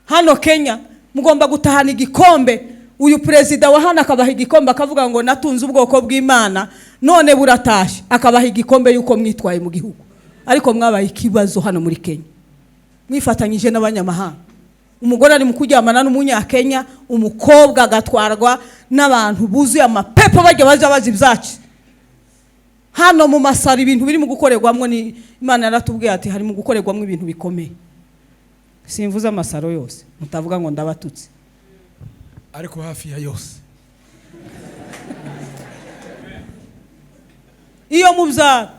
hano Kenya mugomba gutahana igikombe. Uyu perezida wa hano akabaha igikombe akavuga ngo natunze ubwoko bw'Imana, none buratashe akabaha igikombe yuko mwitwaye mu gihugu. Ariko mwabaye ikibazo hano muri Kenya, mwifatanyije n'abanyamahanga. Umugore ari mu kuryamana n'umunyakenya, umukobwa agatwarwa n'abantu buzuye amapepo bajya bazi ibyacu. Hano mu masari ibintu biri mu gukorerwamwo, ni Imana yaratubwiye ati hari mu gukorerwamwo ibintu bikomeye. Simvuza amasaro yose mutavuga ngo ndabatutse, ariko hafi ya yose. Iyo mu byaro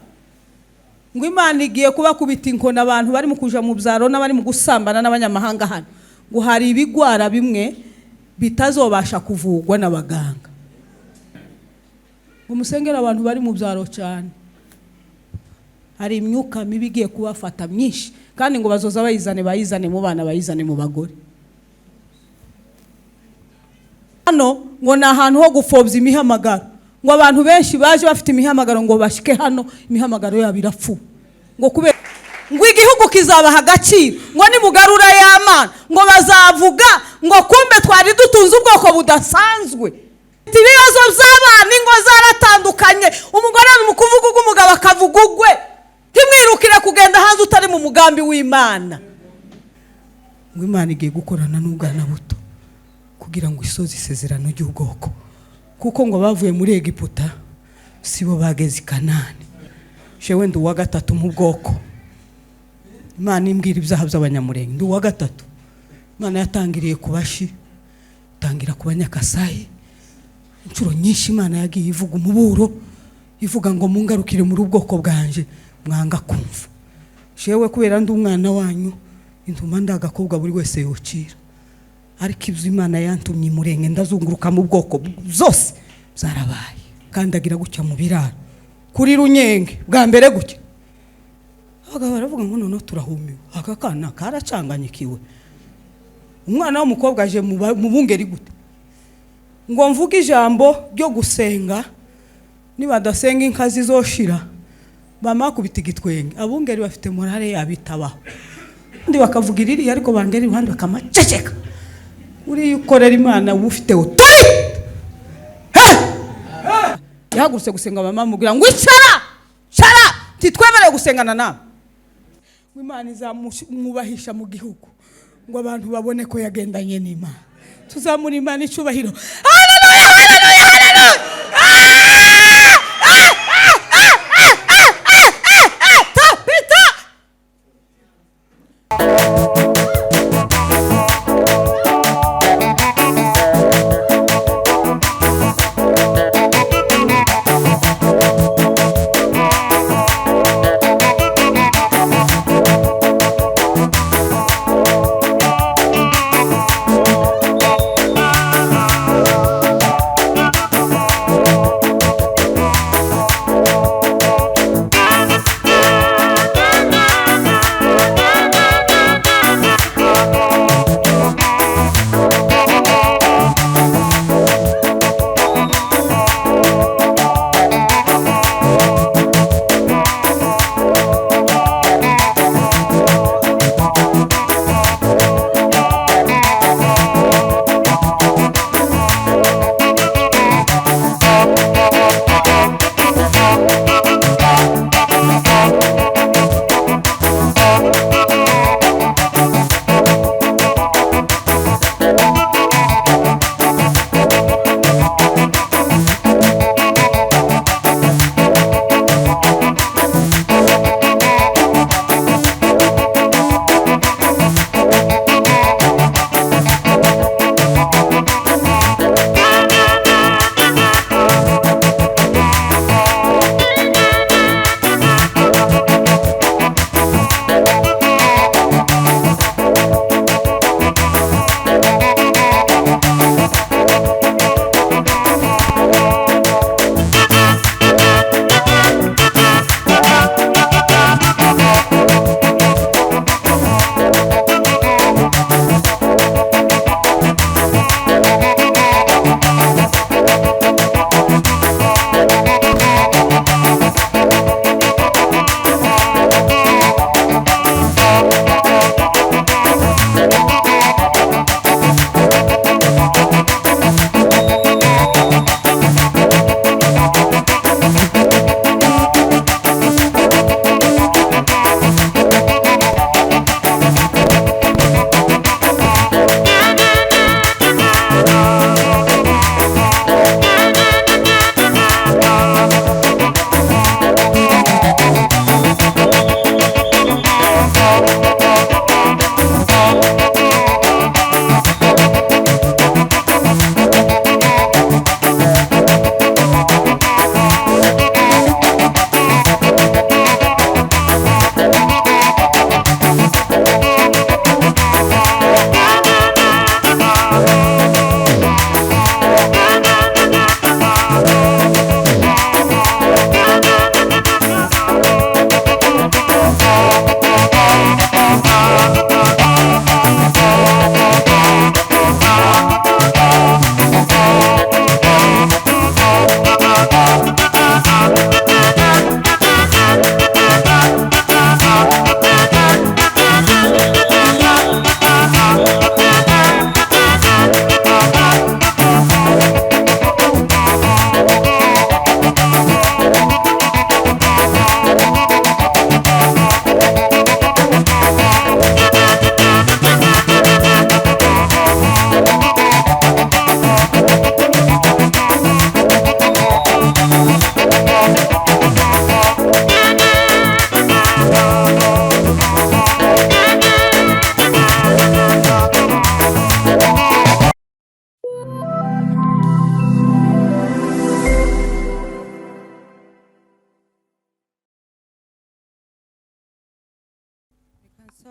ngo Imana igiye kuba kubita inkona abantu bari mu kuja mu byaro n'abari mu gusambana n'abanyamahanga hano, ngo hari ibigwara bimwe bitazobasha kuvugwa n'abaganga. Umusengera abantu bari mu byaro cyane, hari imyuka mibi igiye kubafata myinshi, kandi ngo bazoza bayizane mu bana, bayizane mu bagore. Hano ngo na ahantu ho gupfobya imihamagaro, ngo abantu benshi baje bafite imihamagaro ngo bashike hano imihamagaro yabo irapfu, ngo kubera ngo igihugu kizabaha agaciro, ngo nimugarura y'Imana ngo bazavuga ngo kumbe twari dutunze ubwoko budasanzwe. Ibibazo by'abana ingo zaratandukanye, umugore mu kuvuga umugabo akavuga ugwe. Ntimwirukire kugenda hanze utari mu mugambi w'Imana. Ngo Imana igiye gukorana n'ubwana buto kugira ngo isoze isezerano ry'ubwoko, kuko ngo bavuye muri Egiputa sibo bageze i Kanani. Jewe ndi uwa gatatu mu bwoko. Imana imbwira ibyaha by'abanyamurenge, ndi uwa gatatu. Imana yatangiriye ku Bashi, tangira ku Banyakasayi. Inshuro nyinshi Imana yagiye ivuga umuburo, ivuga ngo mungarukire muri ubwoko bwanje mwanga kumva. Jewe kubera ndi umwana wanyu, intuma ndagakobwa buri wese yocira. Ariko ibyo Imana yantumye murenge ndazunguruka mu bwoko zose zarabaye. Kandi agira gutya mu biraro kuri Runyenge bwa mbere gutya. Abagabo baravuga ngo none turahumiwe, aka kana karacanganyikiwe. Umwana w'umukobwa aje mu bungeri gute ngo mvuge ijambo ryo gusenga, nibadasenga inka zizoshira bamakubita igitwenge. Abungeri bafite morale yabitabaho, ndi bakavuga iriri ariko bangeri ruhande bakamaceceka. Uri ukorera Imana ufite utari yahagurutse gusenga, mama mubwira ngo icara titwemereye gusengana nawe. Imana izamwubahisha mu gihugu ngo abantu babone ko yagendanye n'Imana. Tuzamura Imana icubahiro. Haleluya, haleluya, haleluya.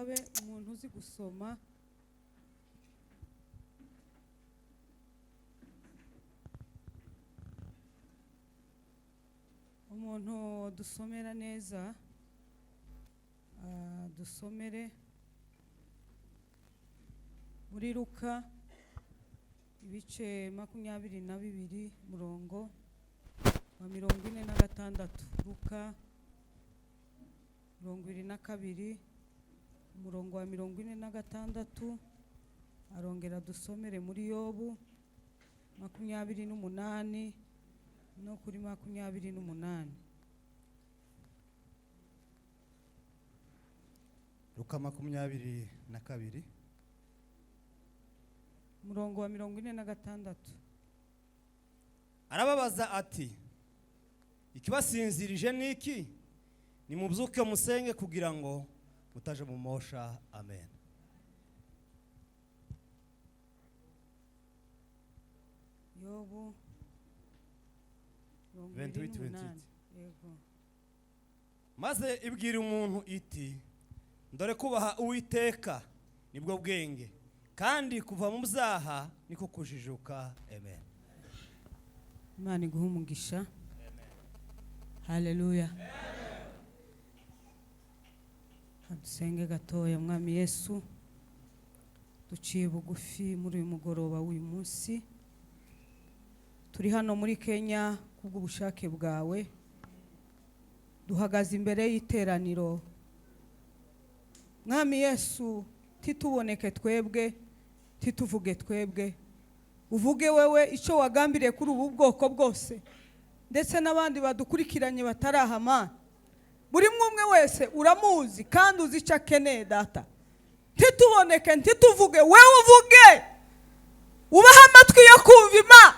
nsabe umuntu uzi gusoma umuntu dusomera neza dusomere muri Luka ibice 22 murongo wa 46. Luka 22 umurongo wa 46. Arongera dusomere muri Yobu 28 no kuri 28. Luka 22 umurongo wa 46. Arababaza ati, ikibasinzirije niki? Nimubyuke musenge kugira ngo mutaje mu mosha. Amen. Yobu 28. Yego. Maze ibwira umuntu iti, ndore kubaha Uwiteka nibwo bwenge, kandi kuva mu byaha niko kujijuka. Amen. Imana iguhe umugisha. Haleluya. Dusenge gatoya. Mwami Yesu, duciye bugufi muri uyu mugoroba w'uyu munsi. Turi hano muri Kenya kubw'ubushake bwawe. Duhagaze imbere y'iteraniro. Mwami Yesu, tituboneke twebwe, tituvuge twebwe. Uvuge wewe icyo wagambiriye kuri ubu bwoko bwose, ndetse n'abandi badukurikiranye batarahama. Buri umwe wese uramuzi kandi uzi icyo akeneye data. Tituboneke, ntituvuge, wewe uvuge. Ubaha amatwi yo kumva Imana.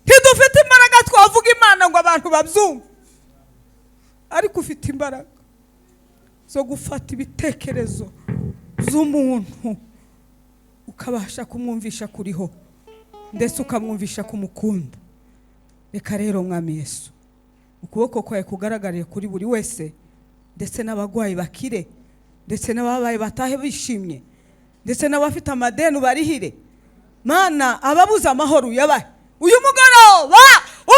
Ntidufite imbaraga twavuga Imana ngo abantu babyumve, ariko ufite imbaraga zo gufata ibitekerezo z'umuntu ukabasha kumwumvisha kuriho, ndetse ukamwumvisha kumukunda. Reka rero Mwami Yesu, ukuboko kwawe kugaragariye kuri buri wese, ndetse n'abagwayi bakire, ndetse n'ababaye batahe bishimye, ndetse n'abafite amadeni barihire. Mana, ababuza amahoro yabaye uyu mugoroba, wo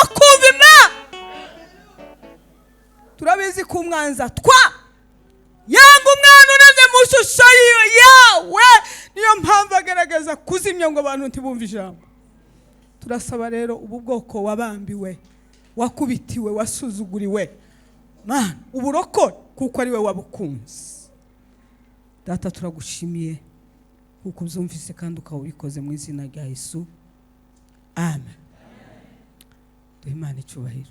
kumva Imana. Turabizi ku mwanza yanga umwana ureze mu shusho yawe, niyo mpamvu agerageza kuzimya ngo abantu ntibumve ijambo. Turasaba rero ubu bwoko wabambiwe, wakubitiwe, wasuzuguriwe, Mana uburokore kuko ari we wabukunze. Data turagushimiye kuko ubyumvise kandi ukawubikoze mu izina rya Yesu. Amen. Duhe Imana icyubahiro.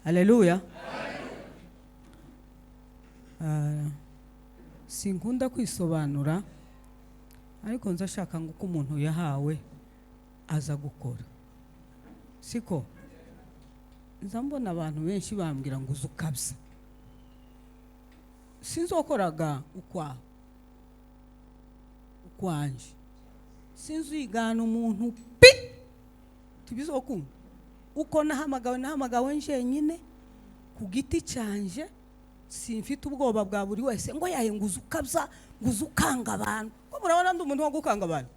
Haleluya. Sinkunda kwisobanura, ariko nzashaka ngo uko umuntu yahawe aza gukora. Siko nzambona abantu benshi bambwira ngo uzukabza. Sinzokoraga ukwanje. Sinzigana umuntu pi tubizokunda. Uko nahamagawe njenyine ku giti cyanje, simfite ubwoba bwa buri wese ngo yaye nguza ukabza, nguza ukanga abantu. Ko murabona ndi umuntu wo gukanga abantu.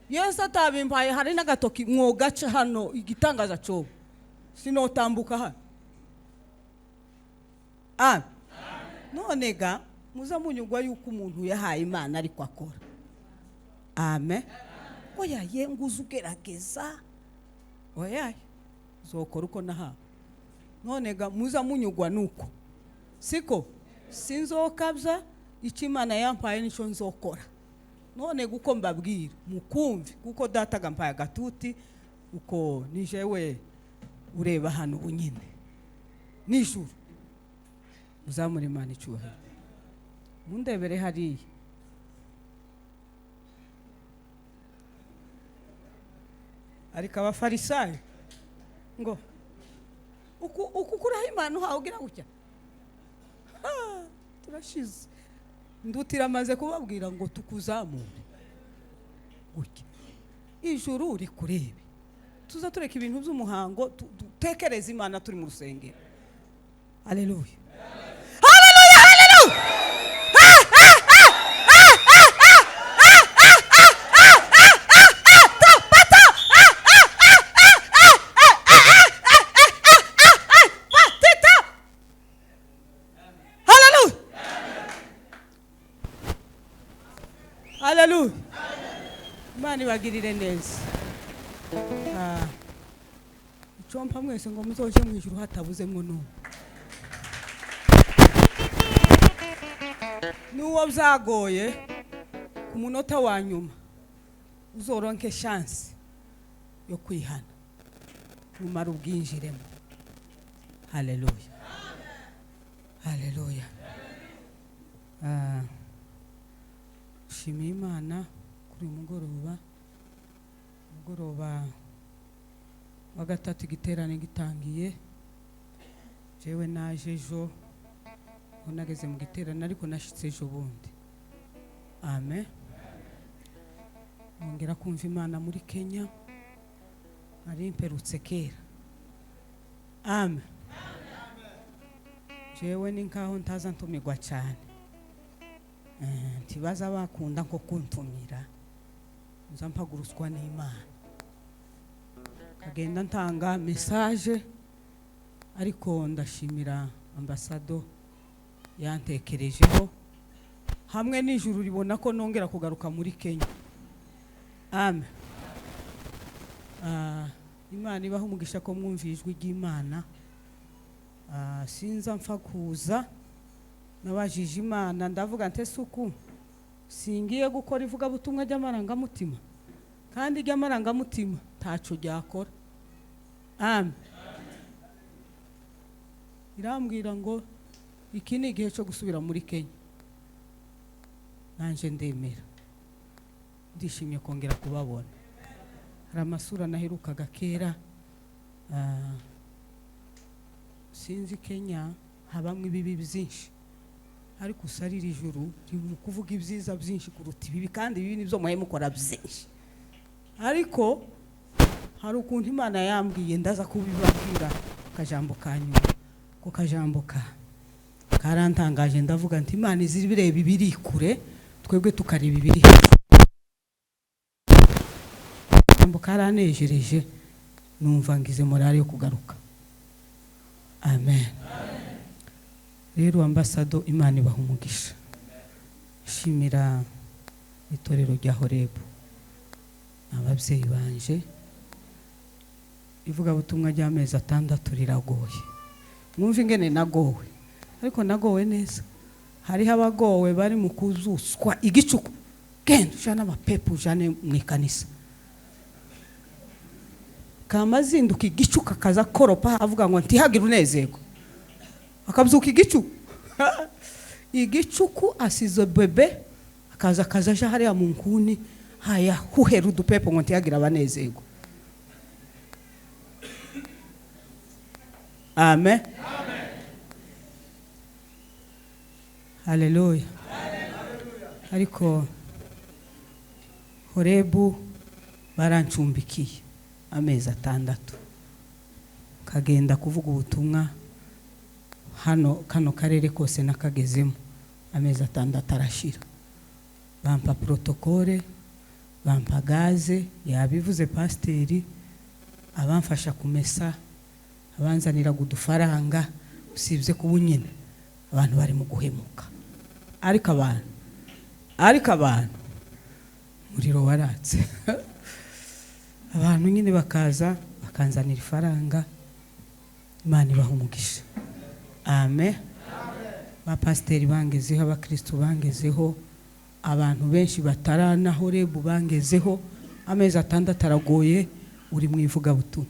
Yesu atabimpaye hari n'agatoki mwogaca hano igitangaza cyo sinotambuka hano. None ga muza munyugwa yuko umuntu yahaye Imana ariko akora. Amen. Oya ye nguza ugerageza. Oya zokora uko naha. None ga muza munyugwa nuko. Siko sinzokabza icyo Imana yampaye nico nzokora. None guko mbabwira mukumve kuko data gampaye agatuti uko nijewe ureba hano unyine nijuru. Uzamure Imana icyubahiro. Mundebere hariya. Ariko abafarisayo ngo ukukuraho Imana uhawe ugira gutya. Turashize. Ndutira amaze kubabwira ngo tukuzamure gutya. Ijuru uri kurebe. Tuza tureka ibintu by'umuhango dutekereza Imana turi mu rusengero. Haleluya. Haleluya, haleluya. Hallelujah. Imana ibagirire neza. Icompa mwese ngo muzoje mu ijuru hatabuzemo n'umwe. Nuwo byagoye ku munota wa nyuma uzoronke chance yo kwihana umara ubwinjiremo. Hallelujah. Hallelujah. Shimira Imana kuri mugoroba wa gatatu igiterane gitangiye. Jewe naje ejo nageze mu giterane ariko nashitse ejo bundi. Amen. Ngera kumva Imana muri Kenya ari imperutse kera. Amen. Jewe ni nkaho ntaza ntumirwa cyane. Ntibaza bakunda nko kuntumira nza mpaguruswa n'Imana kagenda ntanga message ariko ndashimira ambasado yantekerejeho hamwe n'ijuru ribona ko nongera kugaruka muri Kenya. Amen. Imana ibaho umugisha ko mwumvijwe ry'Imana. Sinza mpfa kuza nabajije Imana ndavuga nte suku singiye gukora ivuga butumwa ry'amaranga mutima kandi ry'amaranga mutima taco ryakora. Amen. Irambwira ngo iki ni igihe cyo gusubira muri Kenya. Nanje ndemera ndishimye kongera kubabona. Hari amasura naherukaga kera. Sinzi Kenya habamwe ibibi byinshi ariko usarira ijuru rimu kuvuga ibyiza byinshi kuruta ibibi kandi ibi nibyo muhe mukora byinshi. Ariko hari ukuntu Imana yambwiye ndaza kubibabwira kajambo kanyu ko kajambo karantangaje ndavuga nti Imana izibireba ibiri kure twebwe tukareba ibiri kajambo karanejereje numva ngize morale yo kugaruka. Amen. Rero ambasado Imana ibaha umugisha. Shimira itorero rya Horebu ababyeyi banje ivuga butumwa ry'amezi 6 riragoye. Mwumva ingene nagowe ariko nagowe neza. Hari abagowe bari mu kuzuswa igicuku genda jana amapepo jane mu ikanisa kamazinduka igicuka kaza koropa avuga ngo ntihagira unezego akabyuka igicuku asizo bebe akaza aje hariya mu nkuni haya huhera udupepo ngo ntihagira abanezego. Amen. Hallelujah. Ariko Horebu barancumbikiye amezi 6 kagenda kuvuga ubutumwa kano karere kose nakagezemo amezi 6 arashira. Bampa protokole, bampa gaze, yabivuze pasteri, abamfasha kumesa, abanzanira gudufaranga usibye kubunyine abantu bari mu guhemuka. Ariko abantu muriro waratse. Abantu nyine bakaza bakanzanira ifaranga. Imana ibaha umugisha. Amen. Ba pasteri bangezeho, abakristo bangezeho, abantu benshi batarana Horebu bangezeho. Amezi 6 aragoye uri mwivuga butumwa.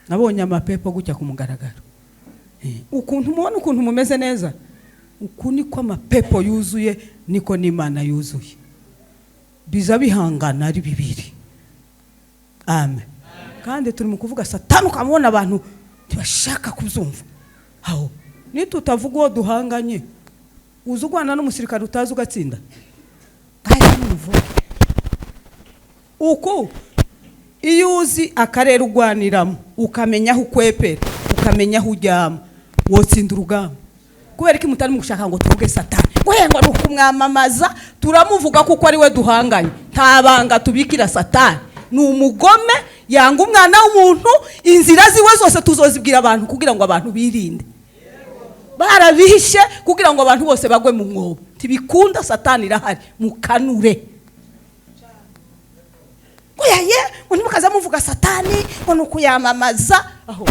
Nabonye amapepo gutya ku mugaragaro. Ukuntu mubona ukuntu mumeze neza uku niko amapepo yuzuye niko n'Imana yuzuye. Biza bihangana ari bibiri. Amen. Kandi turi mu kuvuga Satani ukamubona abantu tibashaka kuzumva. Aho nitutavuga uwo duhanganye uzugwana n'umusirikare utazi ugatsinda. Uko iyo uzi akarere ugwaniramo ukamenya aho ukwepera ukamenya aho ujyama wotsinda urugamba. kubera ko mutari mugushaka ngo tuvuge Satani ngo hengo nukumwamamaza turamuvuga kuko ari we duhanganye ntabanga tubikira Satani ni umugome yanga umwana w'umuntu inzira ziwe zose tuzozibwira abantu kugira ngo abantu birinde barabihishe kugira ngo abantu bose bagwe mu mwobo tibikunda Satani irahari mukanure kuyaye unimukaza muvuga Satani ngo nukuyamamaza aho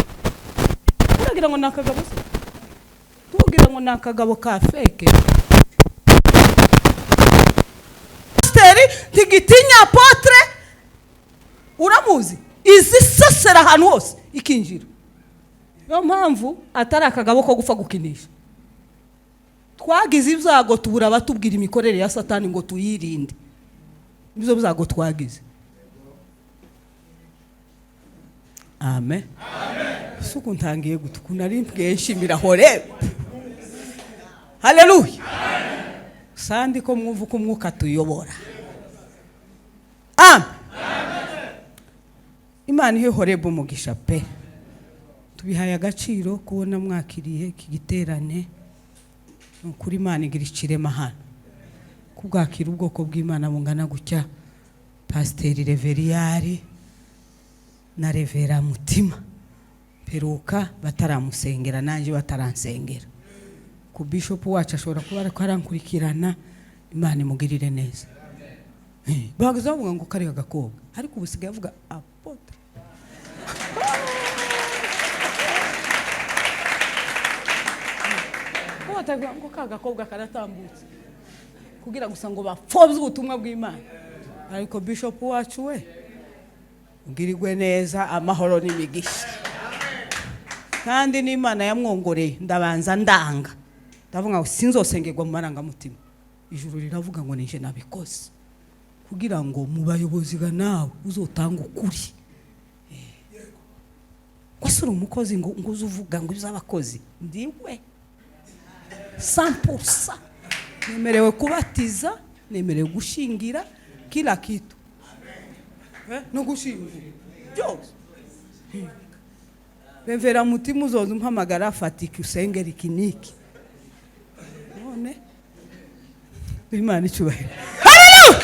uragira ngo nakagabo se tugira ngo nakagabo ka fake Pasteur tigitinya Apotre uramuzi izi sosera ahantu hose ikinjira yo mpamvu atari akagabo ko gupfa gukinisha twagize ibyago tubura batubwira imikorere ya Satani ngo tuyirinde nizo byago twagize amen suku ntangiye gutukuna rimbwe nshimira hore haleluya sandi ko mwumva ko umwuka tuyobora amen Imana ihe horeba umugisha pe tubihaye agaciro kubona mwakiriye iki giterane kuri Imana igira ikirema hano kubwakira ubwoko bw'Imana bungana gutya Pasteur Reveriyari na Revera Mutima peruka bataramusengera nanje bataransengera ku bishop wacu ashobora kuba ko arankurikirana Imana imugirire neza bagazavuga ngo kari agakobwa ariko ubusigaye avuga Apotre ngo kagakobwa karatambutse kugira gusa ngo bapfobye ubutumwa bw'Imana ariko bishop wacu we ugirirwe neza amahoro n'imigisha kandi n'Imana yamwongoreye ndabanza ndanga ndavuga ngo sinzosengerwa mu marangamutima ijuru riravuga ngo nije nabikoze kugira ngo mu bayobozi ga nawe uzotanga ukuri kwasura umukozi ngo uzuvuga ngo izabakozi ndiwe 100% nemerewe kubatiza nemerewe gushingira kila kitu no gushingira byose Revera Mutima uzoza umpamagara afatika usengera ikiniki none Imana icubahiro haleluya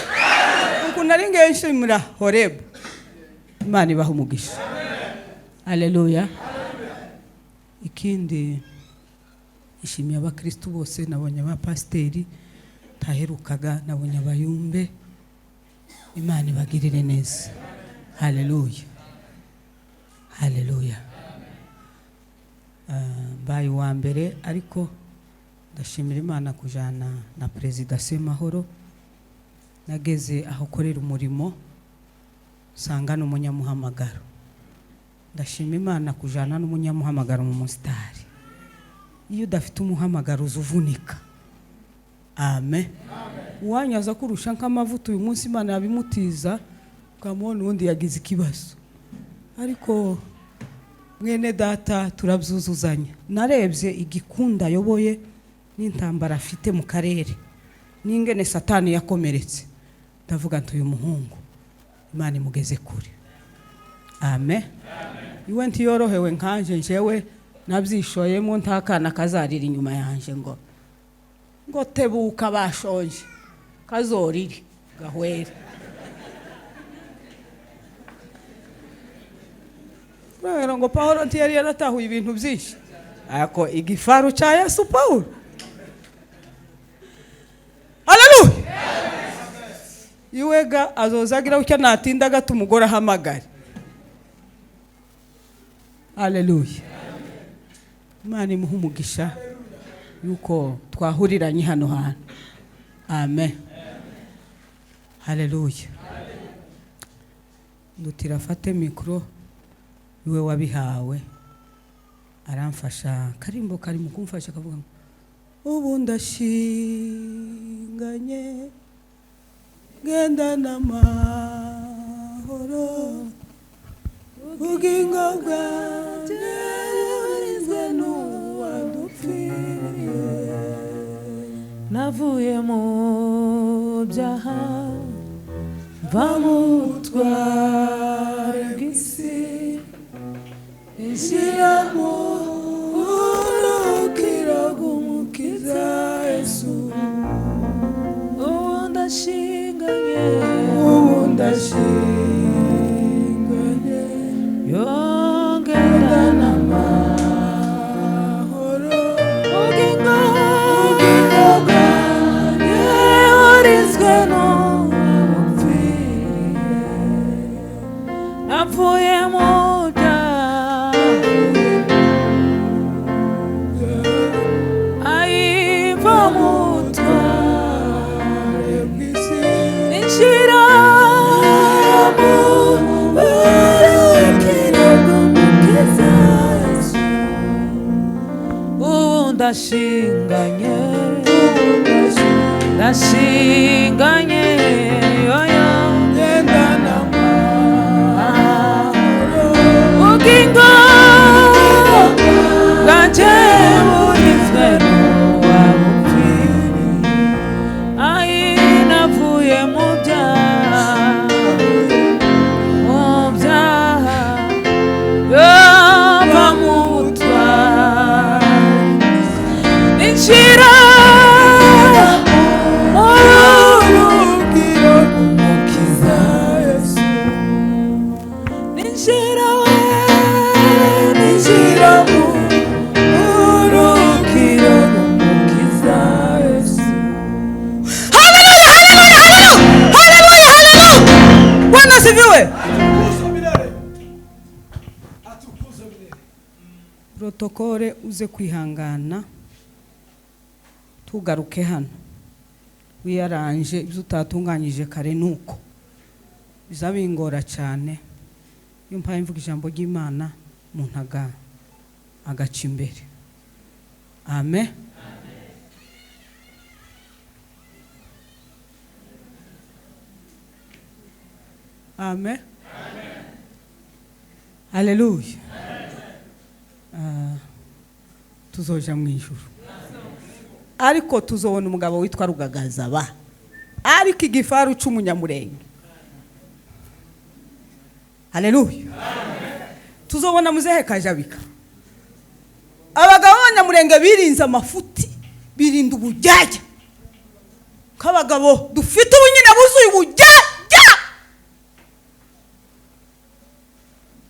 uko nari ngenshimira Horeb Imana ibaha umugisha haleluya ikindi ishimiye abakristo bose nabonye aba pasteri taherukaga nabonye abayumbe Imana ibagirire neza haleluya haleluya bayi wa mbere ariko ndashimira Imana kujana na President Semahoro nageze aho korera umurimo sanga n'umunyamuhamagaro ndashima Imana kujana n'umunyamuhamagaro mu mustari iyo udafite umuhamagaro uzuvunika amen wanyaza kurusha nk'amavuta uyu munsi Imana yabimutiza ukamubona undi yagize ikibazo ariko mwene data turabyuzuzanya narebye igikunda yoboye n'intambara afite mu karere n'ingene Satani yakomeretse ndavuga nti uyu muhungu Imana imugeze kure amen iwe ntiyorohewe nkanje njewe nabyishoyemo ntakana kazarira inyuma yanje ngo tebuka bashonje kazoriri gahwere Rero ngo Paulo ntiyari yaratahuye ibintu byinshi ako igifaru cha Yesu Paulo haleluya iwega azozagira ucyo natinda gato umugore ahamagara haleluya Imana imuha umugisha yuko twahuriranye hano hantu amen haleluya ndutira fate mikro iwe wabihawe aramfasha karimbo kari mu kumfasha kavuga ubu ndashinganye genda n'amahoro ubugingo bwanjye burizwe n'uwadupfiriye navuye mu byaha mva mu butware bw'isi injira mu urukira rw'umukiza ndashinganye ndashinganye yoyo gendana ubugingo bwanje buri feno wabupfiri ayi navuye mu byaha yava mu butwari ninjira mu rugiro rw'umukiza Yesu ninjira mu rugiro rw'umukiza Yesu. Haleluya, haleluya, haleluya, haleluya. Bwana sifiwe. Protokole uze kwihangana tugaruke hano wiyaranje ibyo utatunganyije kare nuko bizabingora cyane iyo mpaye mvuga ijambo ry'Imana umuntu agaca imbere. Amen. Amen. Haleluya. Tuzoja mu ijuru ariko tuzobona umugabo witwa Rugagazaba ariko igifaru c'umunyamurenge. Haleluya. Tuzobona muzehe Kajabika. Abagabo b'abanyamurenge birinze amafuti birinda ubujyajya k'abagabo dufite ubunyine buzuye ubujyajya.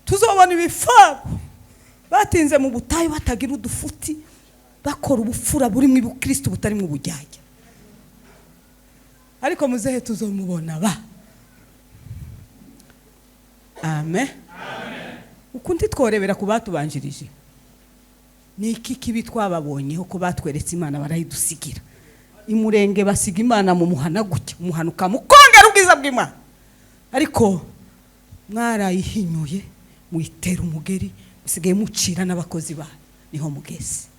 Tuzobona ibifaru batinze mu butayu batagira udufuti bakora ubufura buri mu Kristo butari mu bujyajya ariko muzehe tuzomubona ba. Amen. Ukundi tworebera ku batubanjirije ni iki kibi twababonyeho ko batweretse Imana barayidusigira imurenge basiga Imana mu muhana gutya umuhanuka mukongera ubwiza bw'Imana ariko mwarayihinyuye muitera umugeri usigaye mucira n'abakozi ba niho mugezi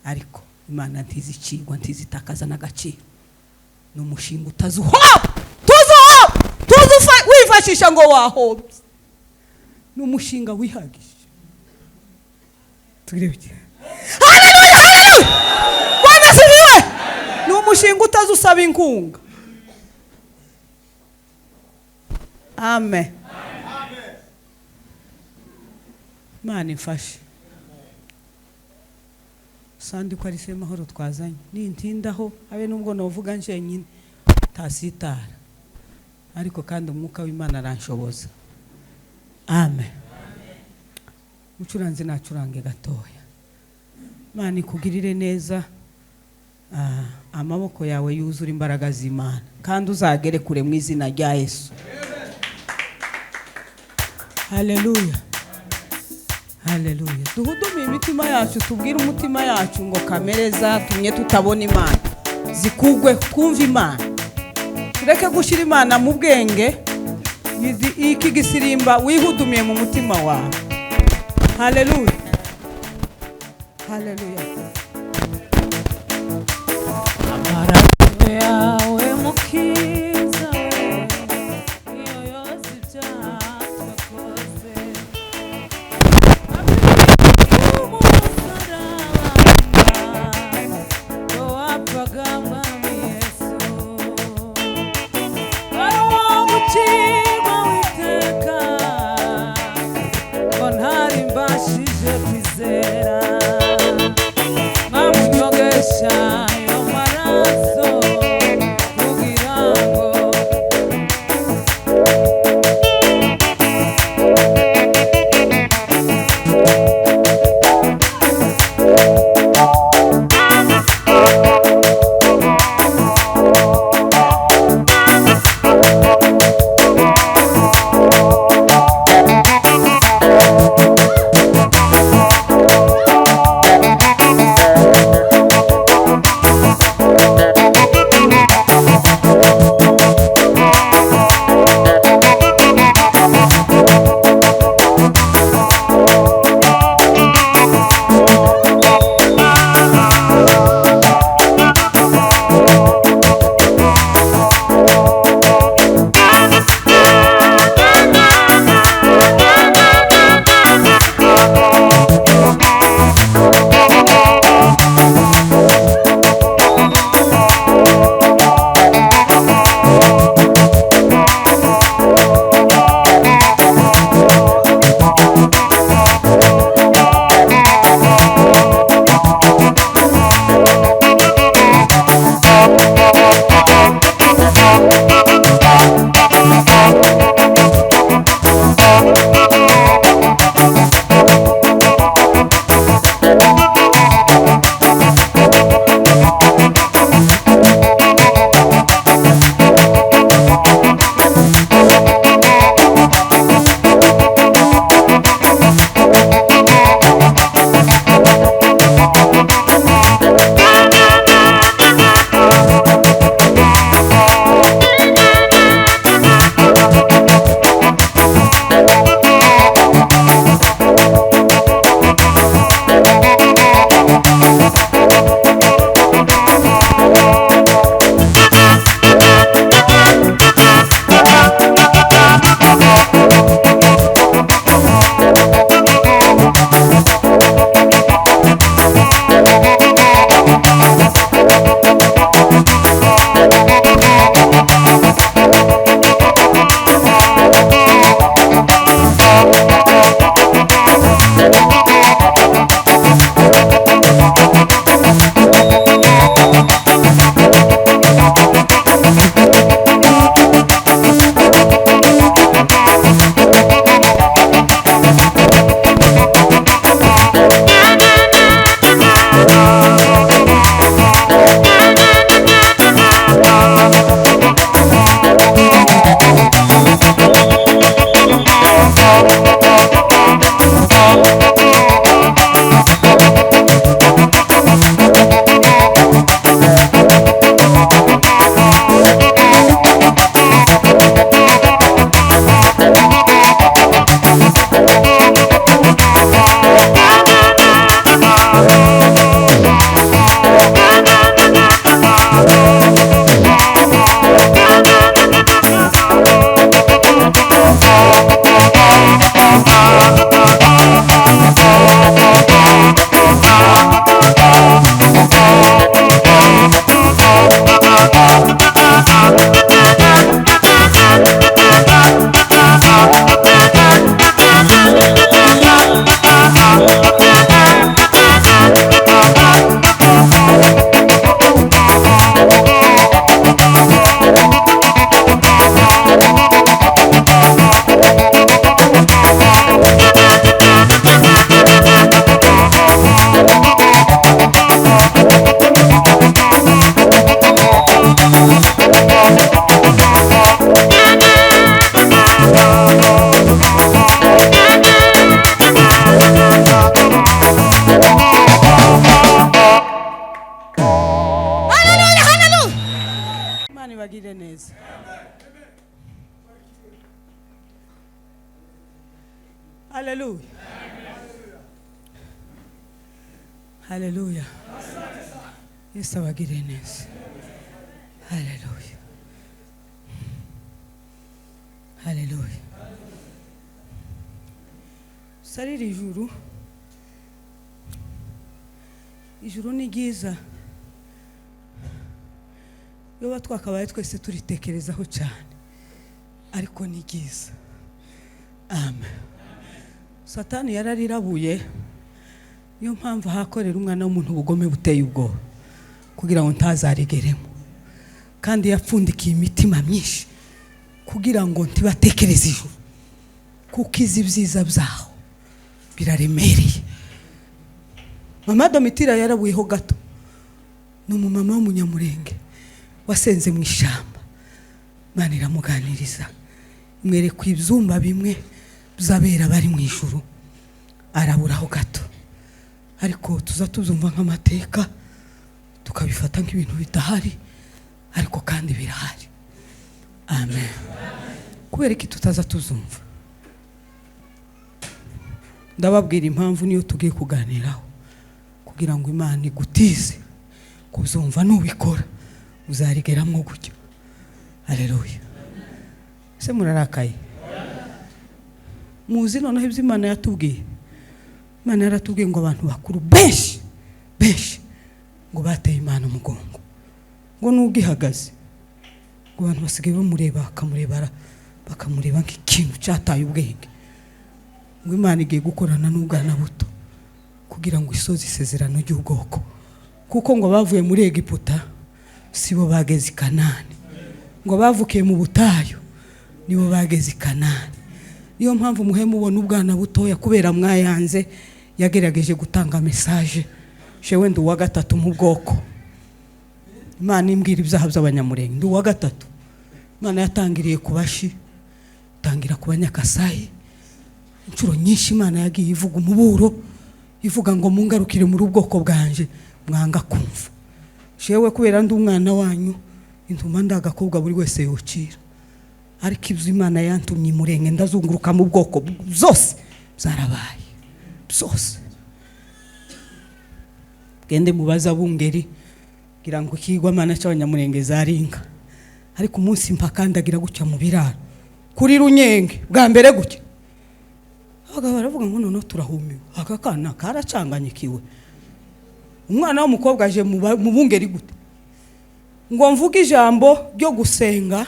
ariko Imana ntizicirwa ntizitakaza n'agaciro n'umushinga tuzufa wifashisha ngo wahobye n'umushinga wihagije. Tugirebye. Haleluya, haleluya. Bwana sifiwe. N'umushinga utazusaba inkunga. Amen. Imana imfashe. Sandi ko ari se mahoro twazanye nintindaho abe nubwo novuga nje nyine tasitara ariko kandi umwuka w'Imana aranshoboza. Amen. Mucuranze nacurange gatoya. Imana ikugirire neza amaboko yawe yuzura imbaraga z'Imana kandi uzagere kure mu izina rya Yesu. Haleluya. Haleluya. Duhudume imitima yacu tubwire umutima yacu ngo kamere zatumye tutabona Imana zikugwe twumva Imana. Tureke gushira Imana mu bwenge iki gisirimba wihudumiye mu mutima wawe. Haleluya. Haleluya. Amaraso yawe mukiza iyo yose ibyaha twakoze wapfaga mwami Yesu wamucirwa witeka ngo ntari mbashije kwizera abagire neza. Hallelujah. Hallelujah. Yesu abagire neza. Hallelujah. Hallelujah. Sarira ijuru. Ijuru ni ryiza. Yoba twakabaye twese turitekerezaho cyane. Ariko ni ryiza. Amen. Satani yararirabuye. Niyo mpamvu hakorera umwana w'umuntu ubugome buteye ubwoba kugira ngo ntazarigeremo. Kandi yapfundikiye imitima myinshi kugira ngo ntibatekereze ijuru. Kuko izi byiza byaho biraremereye. Mama Domitira yarabuyeho gato. Ni umumama w'umunyamurenge wasenze mu ishamba. Imana iramuganiriza imwereka ibyumba bimwe by'abera bari mu ijuru. Araburaho gato. Ariko tuza tuzumva nk'amateka tukabifata nk'ibintu bidahari, ariko kandi birahari. Amen. Kubera iki tutaza tuzumva? Ndababwira impamvu niyo tugiye kuganiraho kugira ngo Imana igutize kuzumva nubikora uzarigeramo gutyo. Haleluya. Se murarakaye? Muzi noneho ibyo Imana yatubwiye. Imana yaratubwiye ngo abantu bakuru benshi ngo bateye Imana umugongo. Ngo n'ubwihagaze ngo abantu basigaye bamureba bakamureba nk'ikintu cyataye ubwenge. Ngo Imana igiye gukorana n'ubwana buto kugira ngo isoze isezerano ry'ubwoko. Kuko ngo bavuye muri Egiputa sibo bageze i Kanani. Ngo bavukiye mu butayu nibo bageze i Kanani. Niyo mpamvu muhemu ubona ubwana butoya kubera mwayanze yagerageje gutanga message. Shewe ndi uwa gatatu mu bwoko. Imana imbwira ibyaha by'abanyamurenge. Ndi uwa gatatu. Imana yatangiriye ku Bashi, tangira ku Banyakasayi. Inshuro nyinshi Imana yagiye ivuga umuburo, ivuga ngo mungarukire muri ubwoko bwanje mwanga kumva. Shewe kubera ndi umwana wanyu intuma ndagakobwa buri wese yocira. Ariko ibyo Imana yantumye murenge ndazunguruka mu bwoko zose zarabaye. Zose. Gende mubaza bungeri gira ngo kigwa Mana cy'abanyamurenge zaringa. Ariko umunsi mpakandagira gucya mu biraro kuri Runyenge bwa mbere gutya. Abagabo baravuga ngo none turahumiwe. Aka kana karacanganyikiwe. Umwana w'umukobwa aje mu bungeri gute? Ngo mvuga ijambo ryo gusenga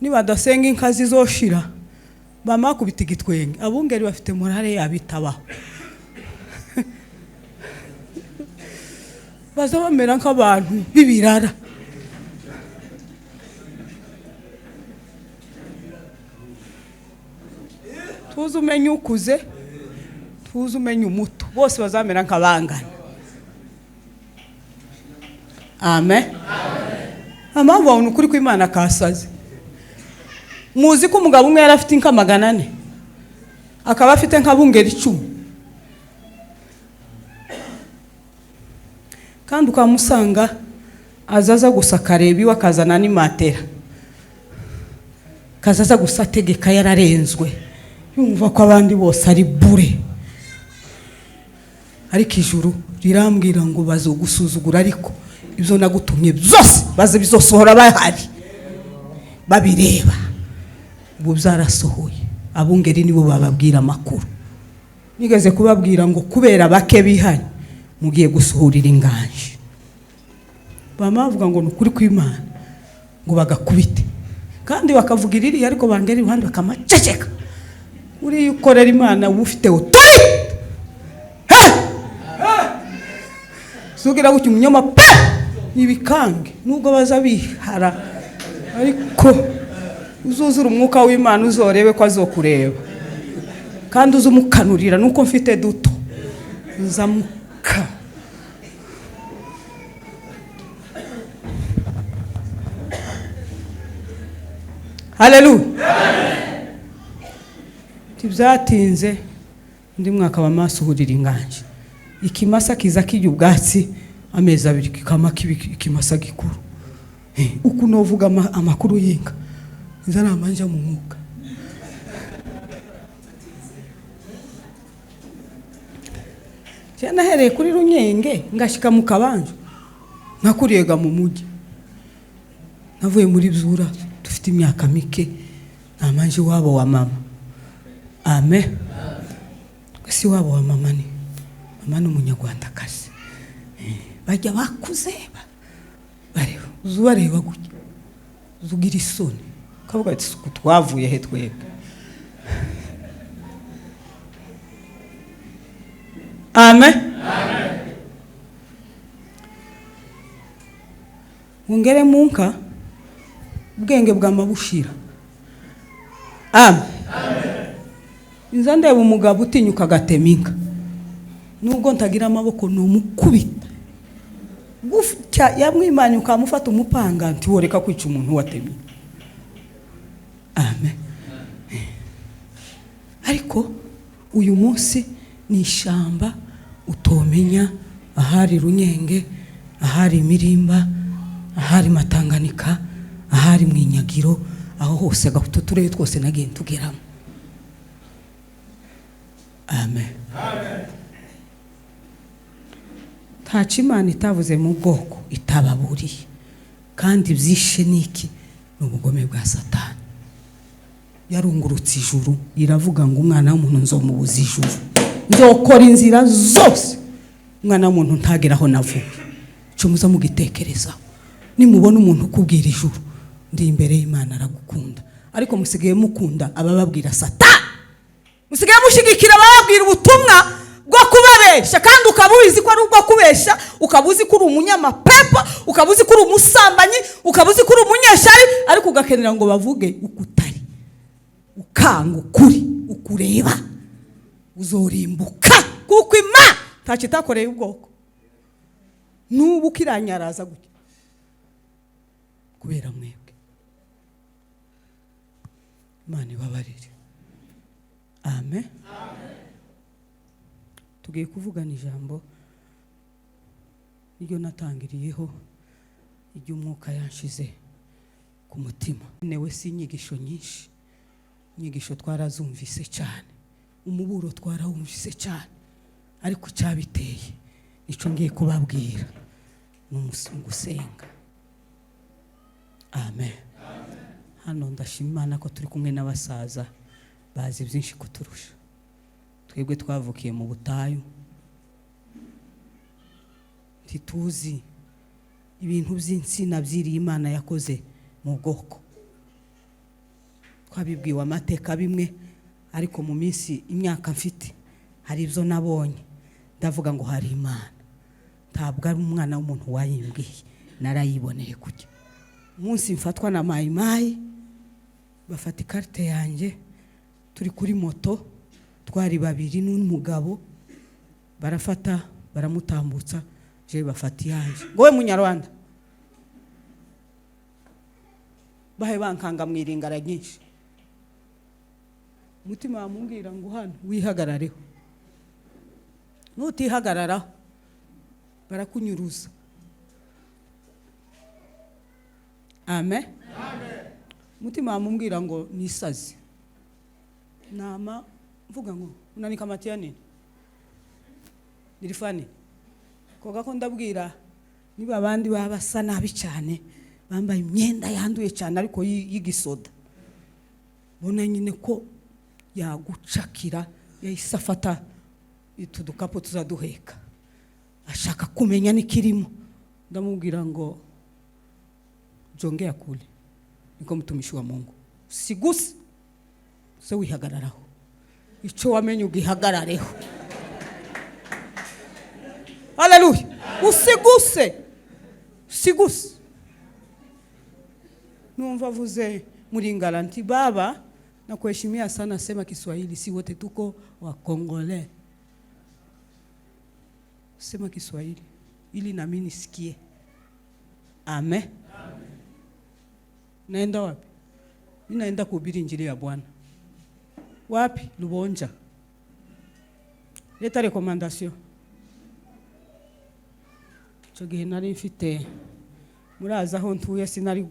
niba dasenga inka zizoshira bamakubita igitwenge. Abungeri bafite morale yabitabaho. Baza bamera nk'abantu bibirara. Tuzi umenye ukuze, tuzi umenye umuto, bose bazamera nk'abangana. Amen. Amambo abantu kuri ku Imana kasaze. Muzi ko umugabo umwe yarafite inka 400 akaba afite nk'abungeri 10. Kandi ukamusanga azaza gusa karebi wakazana ni matera. Kazaza gusa tegeka yararenzwe. Yumva ko abandi bose ari bure. Ariko ijuru rirambwira ngo bazogusuzugura, ariko ibyo nagutumye byose baze bizosohora bahari babireba. Ubu byarasohoye. Abungeri nibo bababwira amakuru. Nigeze kubabwira ngo kubera bake bihanye mugiye gusuhurira inganje. Bamavuga ngo nukuri kw'Imana ngo bagakubite. Kandi bakavugira iri ariko bangera iruhande bakamaceceka. Uri ukorera Imana ufite utori. Sugira gutyo umunyoma pe ibikange nubwo baza bihara, ariko uzuzura umwuka w'Imana uzorebe ko azokureba. Kandi uzumukanurira nuko mfite duto. Nzamuka. Hallelujah. Tibyatinze ndi mwaka wa masuhurira inganje. Ikimasa kiza kijya ubwatsi amezi 2 kikama ikimasa gikuru. uku novuga amakuru y'inka nzana amanja mu mwuka. Cyana hereye kuri Runyenge ngashika mu Kabanje nakuriyega mu mujyi. Navuye muri Byura dufite imyaka mike namanje wabo wa mama. Amen. Si wabo wa mama ni mama n'umunyarwanda kazi. Bajya bakuze bareba uzubareba gutya uzugira isoni kavuga ati suku twavuye he twebwe. Amen. Ngere munka ubwenge bwa mabushira. Amen. Inza ndeba umugabo utinyuka gateminka nubwo ntagira amaboko no mukubita gufya yamwimanye ukamufata umupanga nti woreka kwica umuntu watemye. Amen. Ariko uyu munsi ni ishamba utomenya ahari Runyenge, ahari Mirimba, ahari Matanganika, ahari Mwinyagiro, aho hose gahuto tureye twose nagiye tugeramo. Amen. Amen. Tachi Imana itavuze mu bwoko itababuriye kandi byishe niki n'ubugome bwa Satani. Yarungurutse ijuru iravuga ngo umwana w'umuntu nzomubuza ijuru, nzokora inzira zose umwana w'umuntu ntageraho navuye. Cyo muza mugitekerezaho nimubona umuntu kubwira ijuru ndi imbere y'Imana aragukunda, ariko musigaye mukunda abababwira Satani, musigaye mushigikira ababwira ubutumwa bwo kubabesha kandi ukabuzi ko ari ubwo kubesha, ukabuzi ko uri umunyamapepo, ukabuzi ko uri umusambanyi, ukabuzi ko uri umunyeshari, ariko ugakenera ngo bavuge ukutari ukanga ukuri ukureba uzorimbuka kuko Imana ntacyo itakoreye ubwoko n'ubu kiranyaraza gutya kubera mwebwe. Imana ibabarire. Amen. Tugiye kuvugana ijambo iryo natangiriyeho iryo umwuka yanshize ku mutima. Newe si inyigisho nyinshi, inyigisho twarazumvise cyane, umuburo twarawumvise cyane, ariko cyabiteye nico ngiye kubabwira n'umusenga. Amen. Hano ndashima Imana ko turi kumwe n'abasaza bazi byinshi kuturusha. Twebwe twavukiye mu butayu ntituzi ibintu by'insina byiri Imana yakoze mu bwoko. Twabibwiwe amateka bimwe, ariko mu minsi imyaka mfite hari ibyo nabonye ndavuga ngo hari Imana. Ntabwo ari umwana w'umuntu wayimbwiye, narayiboneye kujya umunsi mfatwa na mayimayi bafata ikarite yanjye, turi kuri moto twari babiri n'umugabo, barafata baramutambutsa, je bafata yanjye ngowe munyarwanda bahe bankanga mwiringara nyinshi. Mutima wamubwira ngo hano wihagarareho, nutihagararaho barakunyuruza. Amen. Mutima wamubwira ngo nisazi nama mvuga ngo unanika matiya nini nirifani koga ko ndabwira niba abandi babasa nabi cyane bambaye imyenda yanduye cyane ariko y'igisoda, bona nyine ko yagucakira yayisafata itudukapo tuzaduheka, ashaka kumenya nikirimo. Ndamubwira ngo jongea kule niko mtumishi wa Mungu, siguse se wihagararaho icyo wamenye ugihagarareho. Haleluya. Usiguse. Numva vuze muringala nti baba na kuheshimia sana, sema Kiswahili, si wote tuko wa Kongole. Sema Kiswahili ili na mimi nisikie. Amen. Naenda wapi? Ninaenda kuhubiri injili ya Bwana. Wapi? Lubonja. Leta recommandation. Chogihe nari mfite muraza aho ntuye sinari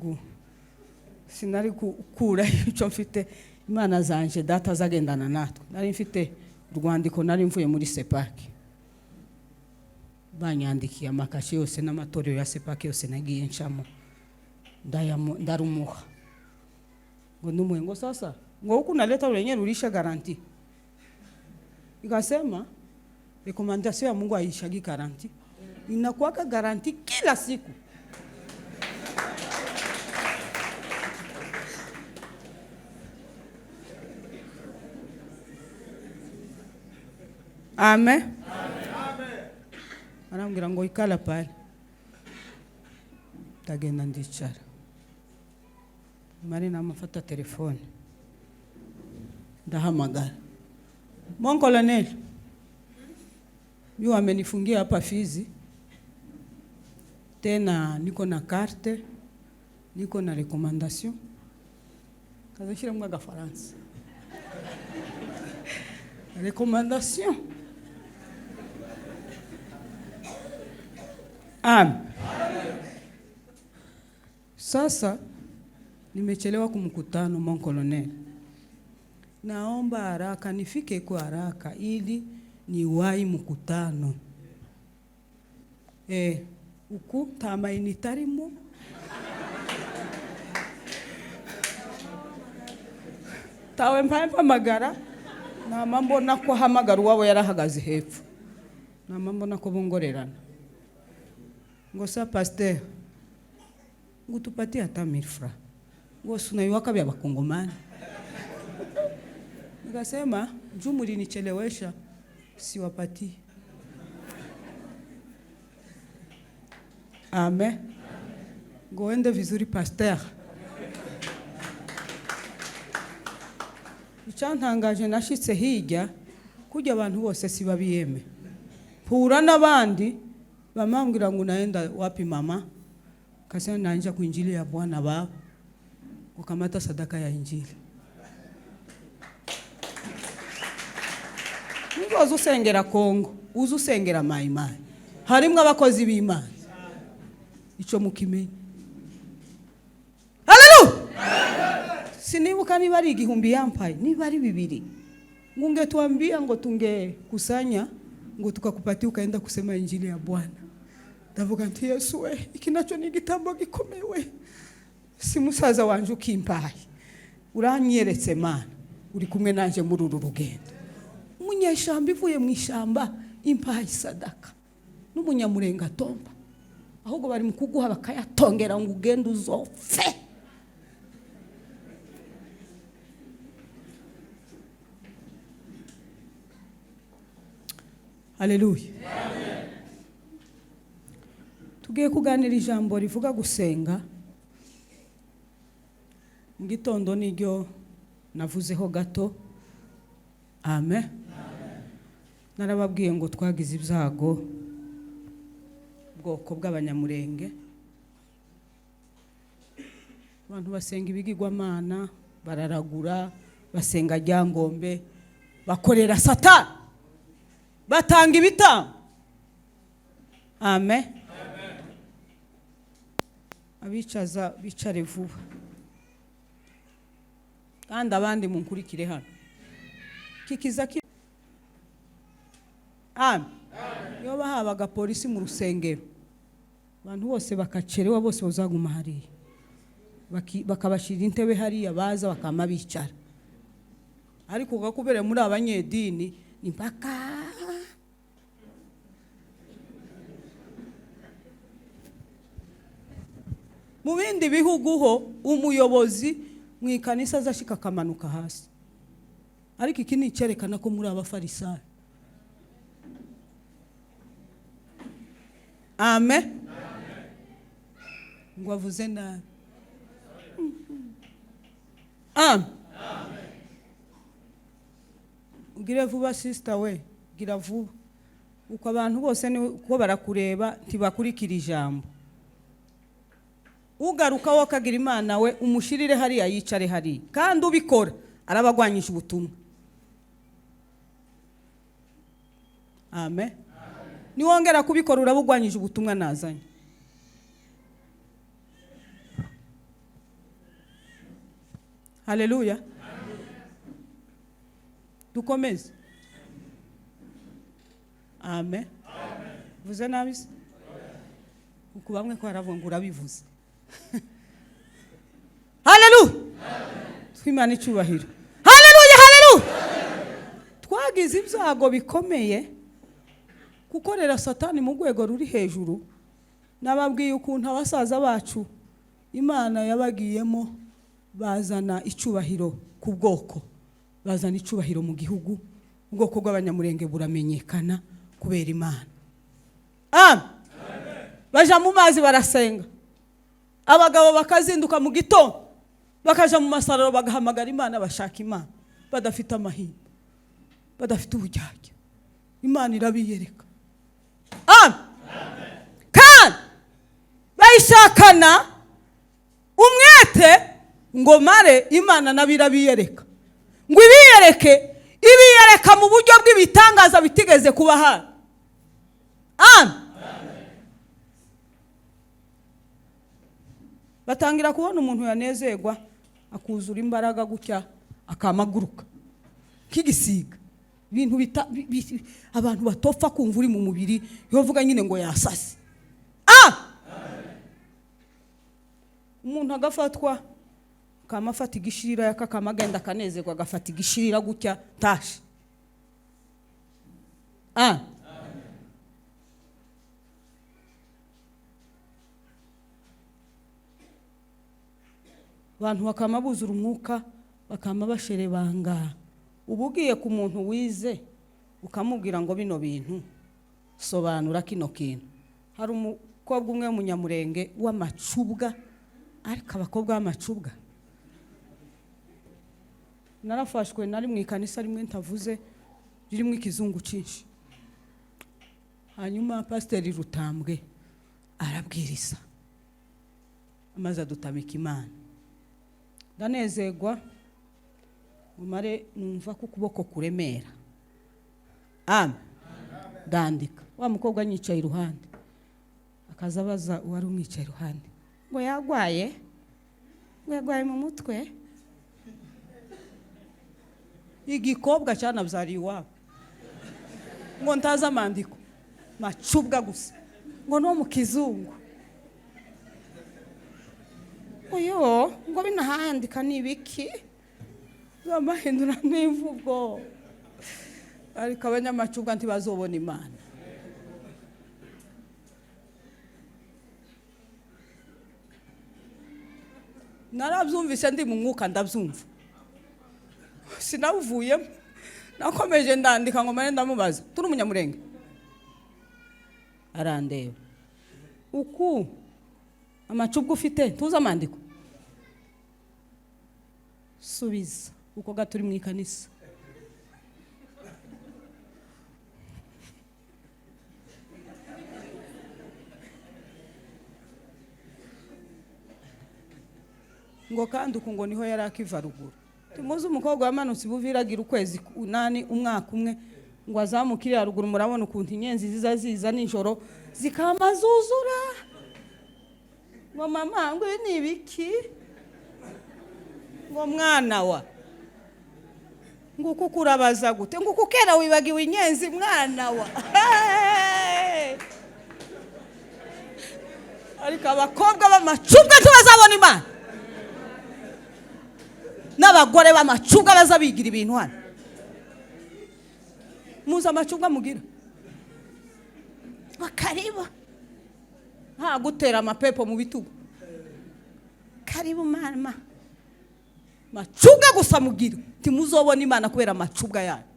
gukura icyo mfite. Imana zanje data azagendana natwe. Nari mfite urwandiko, nari mvuye muri sepaki, banyandikiye amakashi yose n'amatorero ya sepaki yose nagiye ncamo, ndarumuha ngo ndumuhe ngo sasa ngo huku naleta ulenye rulisha garanti. Nikasema rekomandasyon ya Mungu haishagi garanti, inakuwaka garanti kila siku. Amen. Arambwira ngo ikala pale, ndagenda ndicara. Mari namafata telefone, ndahamagara, mon colonel, yu amenifungia hapa Fizi, tena niko na carte, niko na recommandation. Kazashira mwa gafaransa. Recommandation. Amen. Sasa nimechelewa kumkutano, mon colonel. Naomba haraka nifike kwa haraka ili niwahi mkutano. Uku tamaini tarimo. Tawe mpampa magara na mambo nako hamagara wabo yarahagaze hepfo. Na mambo nako bongorerana. Ngo sa pasteur, ngo tupatie hata 1000 francs. Ngo sunaiwaka bya bakongomani. Nikasema jumuri nichelewesha, siwapati. Amen. Ngo ende vizuri pasteur. Icyantangaje nashitse hirya kujya abantu bose sibabiyeme. Pura n'abandi bamambwira ngo naenda wapi mama? Kasema naanja ku injili ya Bwana baba. Kukamata sadaka ya injili. Ngo uzusengera Kongo, uzusengera Maimai. Harimwe abakozi b'Imana. Ico mukimenye. Haleluya! Sinibuka niba ari igihumbi yampaye, niba ari 2. Munge tuambia ngo tunge kusanya ngo tukakupatia ukaenda kusema injili ya Bwana. Ndavuga nti Yesu we, iki nacho ni gitambo gikomewe. Si musaza wanje ukimpaye. Uranyeretse Mana, uri kumwe nanje muri uru rugendo. Umunyeshamba ivuye mu ishamba impaye sadaka. N'umunyamurenga tomba. Ahubwo bari mukuguha bakayatongera ngo ugende uzopfe. Haleluya. Amen. Tugiye kuganira ijambo rivuga gusenga. Mu gitondo niryo navuzeho gato. Amen. Narababwiye ngo twagize ibyago bwoko bw'abanyamurenge. Abantu basenga ibigirwamana, bararagura, basenga ryangombe, bakorera Satani, batanga ibitambo. Amen. Abicaza bicare vuba, kandi abandi munkurikire hano. Kikiza ki Amen. Yo bahabaga polisi mu rusengero, abantu bose bakacerewa, bose bazaguma hariya, bakabashira intebe hariya, baza bakama bicara. Ariko gakubere muri abanyedini ni mpaka mu bindi bihugu ho umuyobozi mu ikanisa azashika kamanuka hasi. Ariko iki ni cyerekana ko muri abafarisayo. Amen. Ngo avuze nabi. Amen. Ugire vuba sister we, gira vuba. Uko abantu bose ni ko barakureba ntibakurikira ijambo. Ugaruka wakagira Imana we umushirire hariya yicare hariya, kandi ubikora arabagwanyisha ubutumwa. Amen. Niwongera kubikora urabugwanyisha ubutumwa nazanye. Haleluya. Dukomeze. Amen. Vuze nabise. Uko bamwe ko haravungura bivuze. Haleluya. Twimana icyubahiro. Haleluya, haleluya. Twagize ibyago bikomeye gukorera Satani mu rwego ruri hejuru. Nababwiye ukuntu abasaza bacu Imana yabagiyemo bazana icyubahiro ku bwoko, bazana icyubahiro mu gihugu, ubwoko bw'abanyamurenge buramenyekana kubera Imana. Amen. Baja mu mazi barasenga, abagabo bakazinduka mu gitondo bakaja mu masararo bagahamagara Imana, bashaka Imana badafite amahirwe, badafite ubujyajya. Imana irabiyereka. Amen. Kandi bayishakana umwete ngo mare Imana nabirabiyereka, ngo ibiyereka mu buryo bw'ibitangaza bitigeze kuba hano. Amen. Batangira kubona umuntu yanezerwa akuzura imbaraga gutya akamaguruka nk'igisiga, ibintu abantu batopfa kumva uri mu mubiri, yovuga nyine ngo yasase. Umuntu agafatwa kamafata igishirira yakakamagenda kanezerwa agafata igishirira gutya tashi. Abantu bakamabuzura umwuka, bakama basherebanga. Ubugiye ku muntu wize ukamubwira ngo bino bintu sobanura kino kintu. Hari umukobwa umwe w'umunyamurenge w'amacubwa, ariko abakobwa b'amacubwa narafashwe, nari mu ikanisa rimwe ntavuze ririmo ikizungu cyinshi. Hanyuma Pasiteri Rutambwe arabwiriza, amaze adutamika Imana. Ndanezerwa umare numva ko kuboko kuremera. Amen. Ndandika, wa mukobwa anyicaye iruhande akazabaza uwari umwicaye iruhande ngo yagwaye mu mutwe. Igikobwa cyanabyariye iwabo ngo ntaza amandiko, macubwa gusa ngo no mu kizungu. Oyo ngo binahandika nibiki zamahindura n'imvugo, ariko abanyamacubwa ntibazobona Imana. Narabyumvise ndi mu mwuka ndabyumva, sinabuvuyemo, nakomeje ndandika ngo mane ndamubaza, turi umunyamurenge? Arandeba, uku amacubwa ufite tuza amandiko? Subiza uko gaturi mu ikanisa. Ngo kandi uku ngo niho yari akiva ruguru. Tumuzi umukobwa wamanutse Buviragira ukwezi 8 umwaka umwe ngo azamukire ruguru. Murabona ukuntu inyenzi ziza nijoro zikamazuzura. Ngo mama ngo ni ibiki? Ngo mwana wa ngo kukurabaza gute? Ngo kukera wibagiwe inyenzi mwana wa. Ariko abakobwa b'amacubwa tubazabona Imana, n'abagore b'amacubwa bazabigira ibintu hano. Muza amacubwa mugira bakariba nta gutera amapepo mu bitugu. Karibu mama, macubwa gusa mugira timuzobona Imana kubera amacubwa yayo.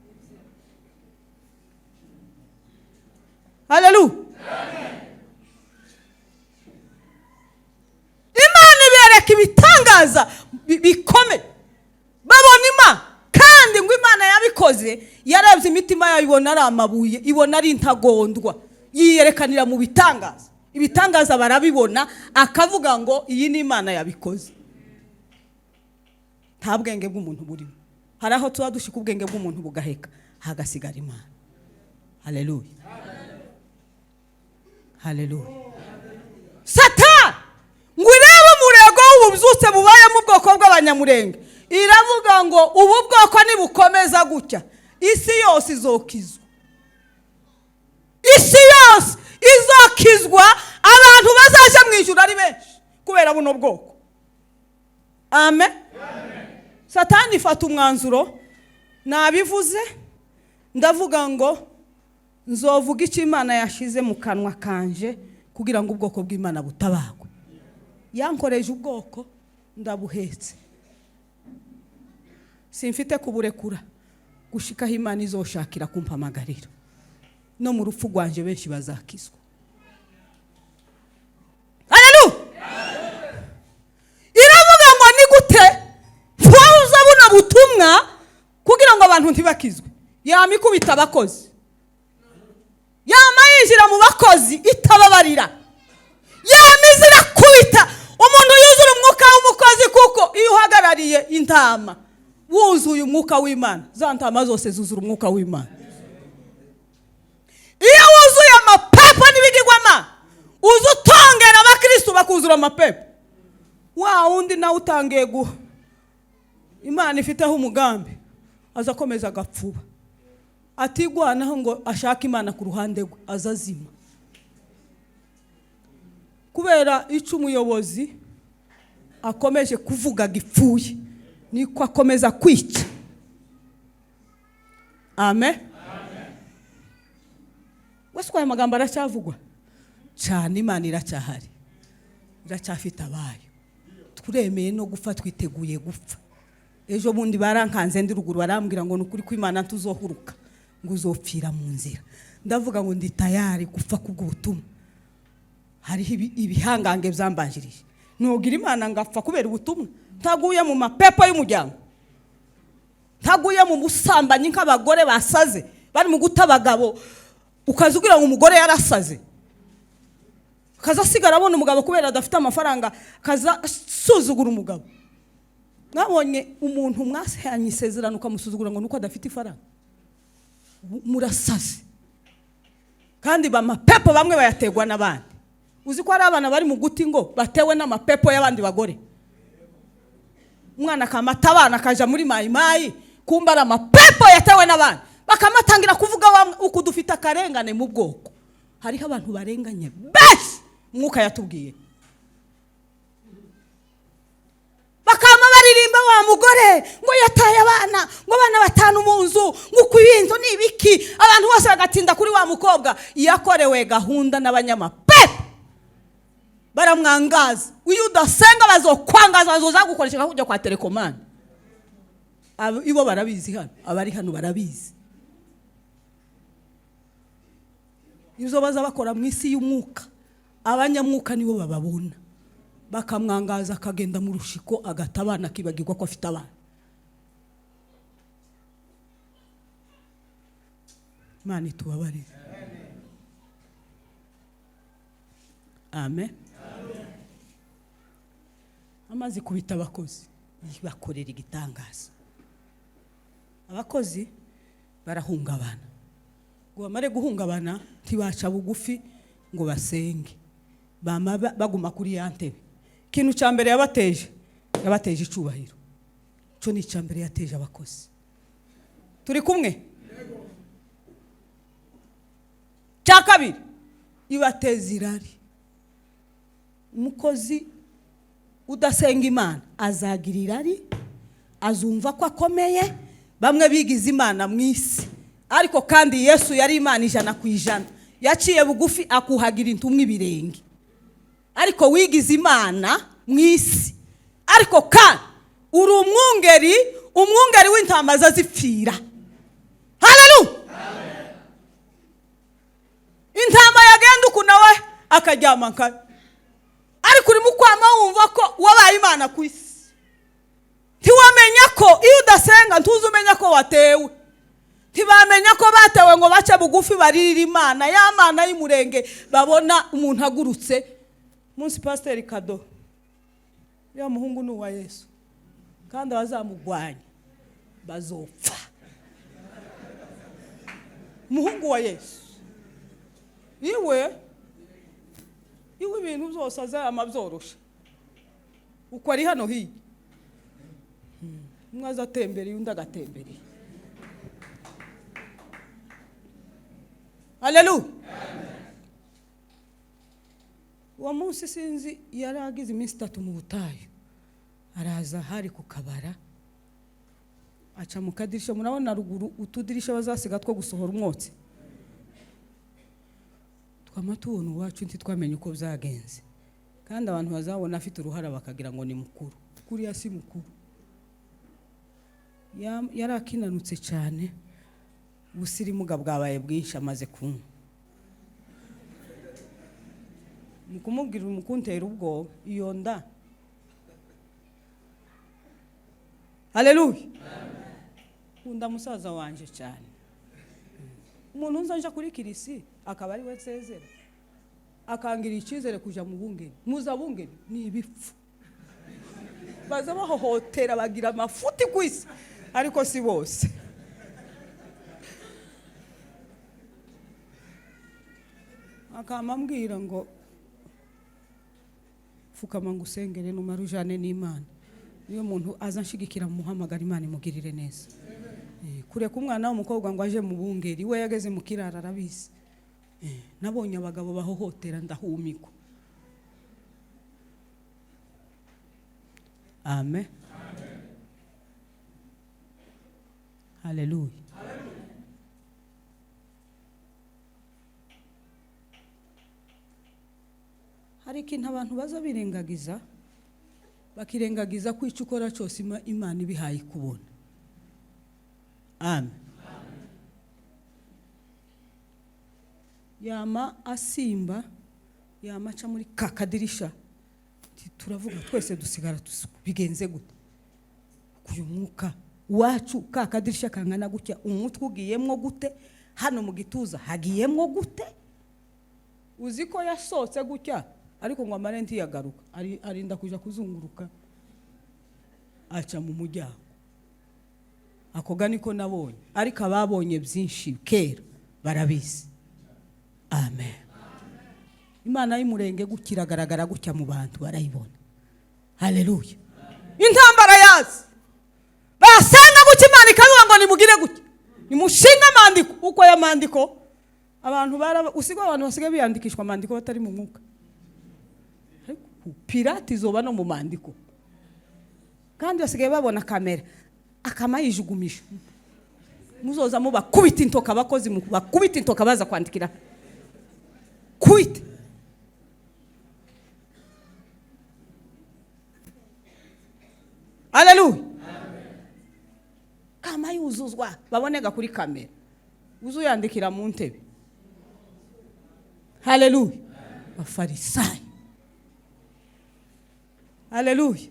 Haleluya. Imana ibereka ibitangaza bikomeye, babona Imana. Kandi ngo Imana yabikoze yaravye imitima yayo ibona ari amabuye, ibona ari intagondwa, yiyerekanira mu bitangaza. Ibitangaza barabibona, akavuga ngo iyi ni Imana yabikoze. Nta bwenge bw'umuntu burimo. Hari aho tuba dushika ubwenge bw'umuntu bugaheka, hagasigara Imana. Haleluya. Haleluya. Satani ngo irebe umurego w'ububyutse bubaye mu bwoko bw'abanyamurenge, iravuga ngo ubu bwoko nibukomeza gutya isi yose izokizwa. Isi yose izokizwa, abantu bazaje mu ijuru ari benshi kubera buno bwoko. Amen. Satani ifata umwanzuro, nabivuze ndavuga ngo nzovuga icyo Imana yashize mu kanwa kanje kugira ngo ubwoko bw'Imana butabagwe. Yankoreje ubwoko ndabuhetse, simfite kuburekura gushikaho Imana izoshakira kumpamagarira. No mu rupfu rwanje benshi bazakizwa. Haleluya. Iravuga ngo ni gute twuza buno butumwa kugira ngo abantu ntibakizwe. Yamikubita abakozi, yama yinjira mu bakozi itababarira, yamizira kubita umuntu yuzura umwuka w'umukozi, kuko iyo uhagarariye intama wuzuye umwuka w'Imana, za ntama zose zuzura umwuka w'Imana. Iyo wuzuye amapepo n'ibigirwamana, uzutongera abakristo bakuzura amapepo, wa undi nawe utangiye guha Imana ifiteho umugambi azakomeza agapfuba, atigwanaho ngo ashaka Imana ku ruhande rwe, azazima. Kubera ico umuyobozi akomeje kuvuga gipfuye niko akomeza kwica. Amen. Wese kwa magambo aracyavugwa cyane, Imana iracyahari, iracyafite abayo. Turemeye no gupfa, twiteguye gupfa. Ejo bundi barankanze ndi ruguru, barambwira ngo nukuri ko Imana tuzohuruka ngo uzopfira mu nzira. Ndavuga ngo ndi tayari gupfa kubw'ubutumwa. Hariho ibihangange byambanjirije, nugira Imana ngapfa kubera ubutumwa. Ntaguye mu mapepo y'umuryango, ntaguye mu musambanyi nk'abagore basaze bari mu guta abagabo, ukazugira ngo umugore yarasaze, kaza sigara abona umugabo kubera adafite amafaranga, kaza suzugura umugabo. Nabonye umuntu mwasehanye isezerano ukamusuzugura ngo nuko adafite ifaranga, murasaze. Kandi bamapepo bamwe bayategwa n'abandi. Uzi ko ari abana bari mu guti ngo batewe n'amapepo y'abandi bagore. Umwana kamata abana kaja muri mayimayi, kumba ari amapepo yatewe n'abandi, bakamatangira kuvuga uko dufite akarengane mu bwoko. Hariho abantu barenganye bese mwuka yatubwiye. Bakama baririmba wa mugore ngo yataye abana, ngo abana batanu mu nzu, ngo kubintu nibiki, abantu bose bagatinda kuri wa mukobwa yakorewe gahunda n'abanyamapepo. Baramwangaza, uyu udasenga bazokwangaza, bazoza gukoresha kujya kwa telekomande. Ibo barabizi hano, abari hano barabizi. Izo baza bakora mu isi y'umwuka, abanyamwuka nibo bababona. Bakamwangaza akagenda mu rushiko agatabana kibagirwa ko afite abana. Imana itubabarire. Amen. Amazi kubita abakozi bakorera igitangaza. Abakozi barahungabana, ngo bamare guhungabana ntibaca bugufi ngo basenge, bama baguma kuri yantebe. Ikintu cya mbere yabateje icubahiro. Cyo ni cya mbere yateje abakozi. Turi kumwe? Cya kabiri ibateza irari. Umukozi udasenga Imana azagira irari, azumva ko akomeye. Bamwe bigize Imana mu isi, ariko kandi Yesu yari Imana 100%. Yaciye bugufi akuhagira intumwe ibirenge. Ariko wigize Imana mu isi, ariko kandi uri umwungeri w'intama zazipfira. Haleluya. Intama yagenda uku nawe akaryama kare, ariko uri mukwama wumva ko wabaye Imana ku isi. Ntiwamenya ko iyo udasenga ntuzumenya ko watewe. Ntibamenya ko batewe ngo bace bugufi baririra Imana, ya Mana y'umurenge babona umuntu agurutse. Munsi Pastor Kado, ya muhungu ni wa Yesu, kandi bazamugwanya bazopfa. Muhungu wa Yesu, iwe ibintu byose azama byorosha uko ari hano hi. mwaza atembere undi agatembere. Haleluya. Uwo munsi sinzi yaragize iminsi 3 mu butayu. Araza hari ku kabara. Aca mu kadirisha, murabona ruguru utudirisha bazasiga two gusohora umwotsi. Twamatubona uwacu ntitwamenye uko byagenze. Kandi abantu bazabona afite uruhara bakagira ngo ni mukuru. Kuri yasi mukuru. Yarakinanutse cyane. Busirimuga bwabaye bwinshi amaze kunywa. Mukumubwira umukuntera ubwo iyo nda. Haleluya. Unda musaza wanje cyane. Umuntu nzanja kuri kirisi akaba ari we sezera. Akangira ikizere kuja mu bungeri. Muza bungeri ni ibipfu. Baza bahohotera bagira amafuti kwisi ariko si bose. Akamambwira ngo fukama ngusengere no marujane n'Imana. Niyo muntu azanshigikira mu muhamagara Imana imugirire neza. Kure ku mwana w'umukobwa ngo aje mu bungeri we yageze mu kirara arabizi. Nabonye abagabo bahohotera ndahumiko. Amen. Haleluya. Hari ikintu abantu baza birengagiza, bakirengagiza ko icyo ukora cyose Imana ibihaye kubona. Amen. Yama asimba, yama aca muri kakadirisha. Turavuga twese dusigara bigenze gute. Kuyu mwuka wacu kakadirisha kangana gutya, umutwe ugiyemwo gute, hano mu gituza hagiyemwo gute. Uziko yasotse gutya ariko ngo amarenti yagaruka arinda kuja kuzunguruka aca mu mujyango. Ako ganiko nabonye ariko ababonye byinshi kera barabizi. Amen. Imana y'umurenge gukiragaragara gutya mu bantu barayibona. Haleluya. Intambara yazi basanga gutya Imana ikavuga ngo nimugire gutya nimushinga amandiko. Uko ya mandiko abantu usigo abantu basigaye biyandikishwa amandiko batari mu mwuka. Pirate izoba no mu mandiko kandi basigaye babona kamera akamayijugumisha. Muzoza mu bakubita intoka abakozi mu bakubita intoka baza kwandikira kwita. Haleluya. Kama yuzuzwa babonega kuri kamera uzuyandikira mu ntebe. Haleluya. Abafarisayo. Haleluya.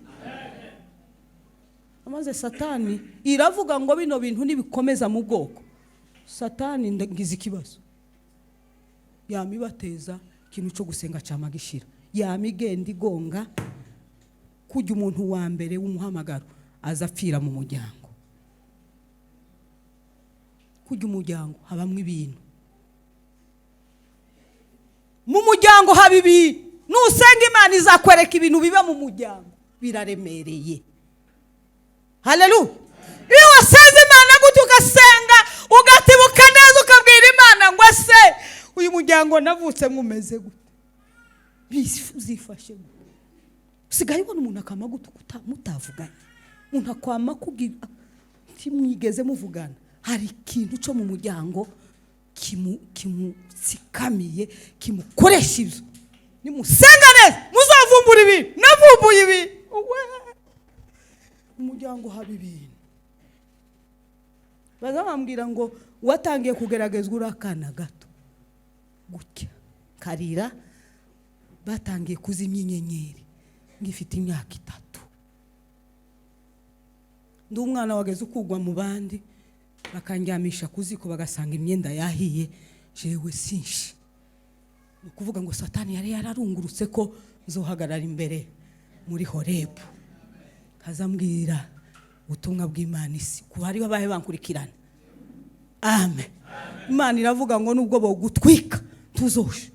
Amaze Satani iravuga ngo bino bintu nibikomeza mu bwoko. Satani ngize ikibazo. Yamibateza ikintu cyo gusenga cyamagishira. Yamigenda igonga kujya umuntu wa mbere w'umuhamagaro azapfira mu muryango. Kujya umuryango habamwe ibintu. Mu muryango haba ibintu. Nusenga Imana izakwereka ibintu biba mu muryango biraremereye. Haleluya. Iyo wasenze Imana gutyo ugasenga ugatibuka neza ukabwira Imana ngo ese uyu muryango navutse mumeze gute. Bizifashe gute. Usigaye ubona umuntu akama gute mutavuganye. Umuntu akwama kugira timwigeze muvugana. Hari ikintu cyo mu muryango kimusikamiye kimukoresha ibyo. Nimusenga neza muzavumbura ibi navumbuye ibi. Umuryango haba ibintu. Bazabambwira ngo watangiye kugeragezwa urakana gato gutya karira batangiye kuzimya inyenyeri ngifite imyaka 3. Ndi umwana wageze ukugwa mu bandi bakanjyamisha kuziko bagasanga imyenda yahiye jewe sinshi. Ukuvuga ngo Satani yari yararungurutse ko nzohagarara imbere muri Horebu kazambwira ubutumwa bw'Imana isi ku bari babaye bankurikirana. Amen. Imana iravuga ngo nubwo bogutwika tuzosha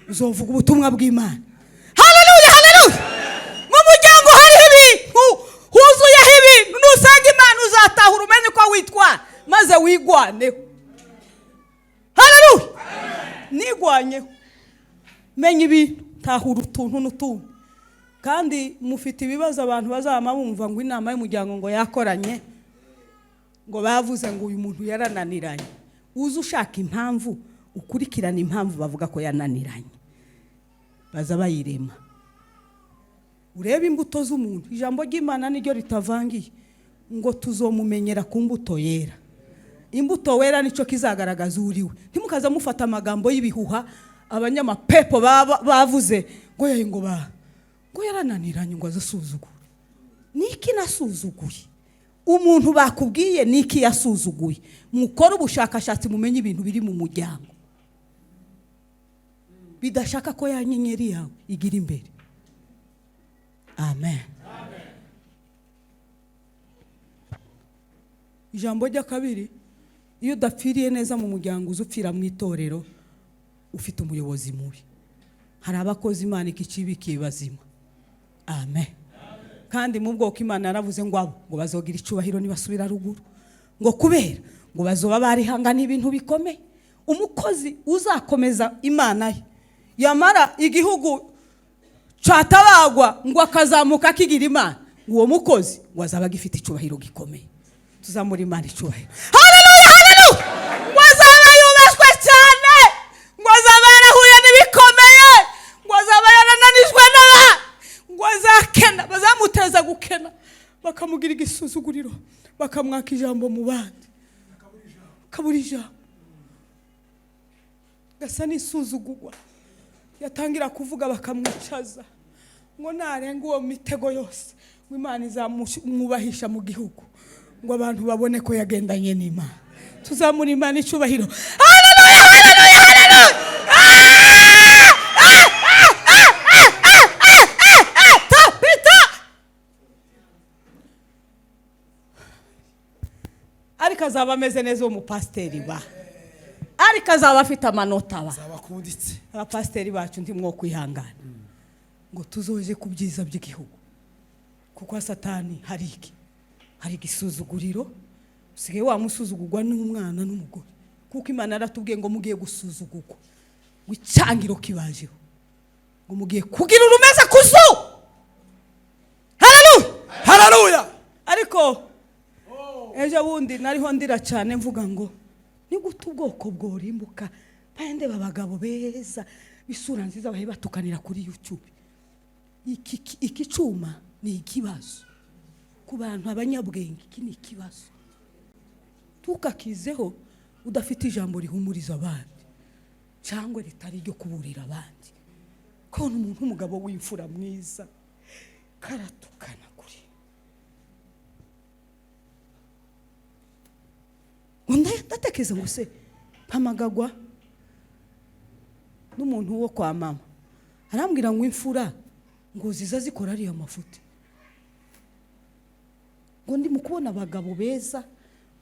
uzovuga ubutumwa bw'Imana. Haleluya. Haleluya. Mu muryango hari ibintu huzuye ibintu nusanga Imana nigwaneho. Haleluya. Nigwanyeho. Menya ibintu, tahura utuntu n'utuntu. Kandi mufite ibibazo abantu bazama bumva ngo inama y'umuryango ngo yakoranye ngo bavuze ngo uyu muntu yarananiranye. Uzi ushaka impamvu ukurikirana impamvu bavuga ko yananiranye. Baza bayirema. Urebe imbuto z'umuntu. Ijambo ry'Imana niryo ritavangiye ngo tuzomumenyera ku mbuto yera. Imbuto wera nico kizagaragaza uriwe. Ntimukaza mufata amagambo y'ibihuha abanyamapepo bavuze ngo yaye ngo yarananiranye ngo azasuzugura. Niki nasuzuguye? Umuntu bakubwiye niki yasuzuguye? Mukora ubushakashatsi mumenye ibintu biri mu muryango. Bidashaka ko ya nyenyeri yawe igira imbere. Amen. Ijambo rya kabiri, iyo udapfiriye neza mu muryango uzupfira mu itorero ufite umuyobozi mubi. Hari abakozi Imana ikicibikiye bazima. Amen. Kandi mu bwoko Imana yaravuze ngo abo ngo bazogira icubahiro nibasubira ruguru. Ngo kubera ngo bazoba barihangana ibintu bikomeye. Umukozi uzakomeza Imana ye yamara igihugu catabagwa ngo akazamuka kigira Imana, uwo mukozi ngo azaba gifite icubahiro gikomeye. Tuzamura Imana icubahiro. Haleluya, haleluya. Ngo azaba yubashwe cyane, ngo azaba yarahuye n'ibikomeye, ngo azaba yarananijwe n'abantu, ngo azakena, bazamuteza gukena, bakamugira igisuzuguriro, bakamwaka ijambo mu bandi, kabura ijambo. Gasa n'isuzugurwa, yatangira kuvuga bakamwicaza ngo narenga uwo mitego yose ngo Imana izamwubahisha mu gihugu, ngo abantu babone ko yagendanye n'Imana. Tuzamura Imana icubahiro. Haleluya, haleluya, haleluya. Tapita. Ariko azaba ameze neza umupasteri ba. Ariko azaba afite amanota ba. Zabakunditse. Abapasteri bacu ndimwo kwihangana. Ngo tuzoje kubyiza by'igihugu. Kuko Satani hari iki? Hari gisuzuguriro. Usigaye wamusuzugurwa n'umwana n'umugore. Kuko Imana yaratubwiye ngo mugiye gusuzugurwa. Wicangiro kibajeho. Ngo mugiye kugira urumeze kuzu. Haleluya. Haleluya. Ariko ejo bundi nariho ndira cyane mvuga ngo ni gute ubwoko bworimbuka bande babagabo beza bisura nziza bahe batukanira kuri YouTube. Iki cuma ni ikibazo ku bantu abanyabwenge. Iki ni ikibazo tukakizeho udafite ijambo rihumuriza abandi cyangwa ritari ryo kuburira abandi. Ko umuntu umugabo w'imfura mwiza karatukana kuri ndatekeza ngo se pamagagwa n'umuntu wo kwa mama arambwira ngo imfura ngo ziza zikora ari amafuti, ngo ndi mukubona abagabo beza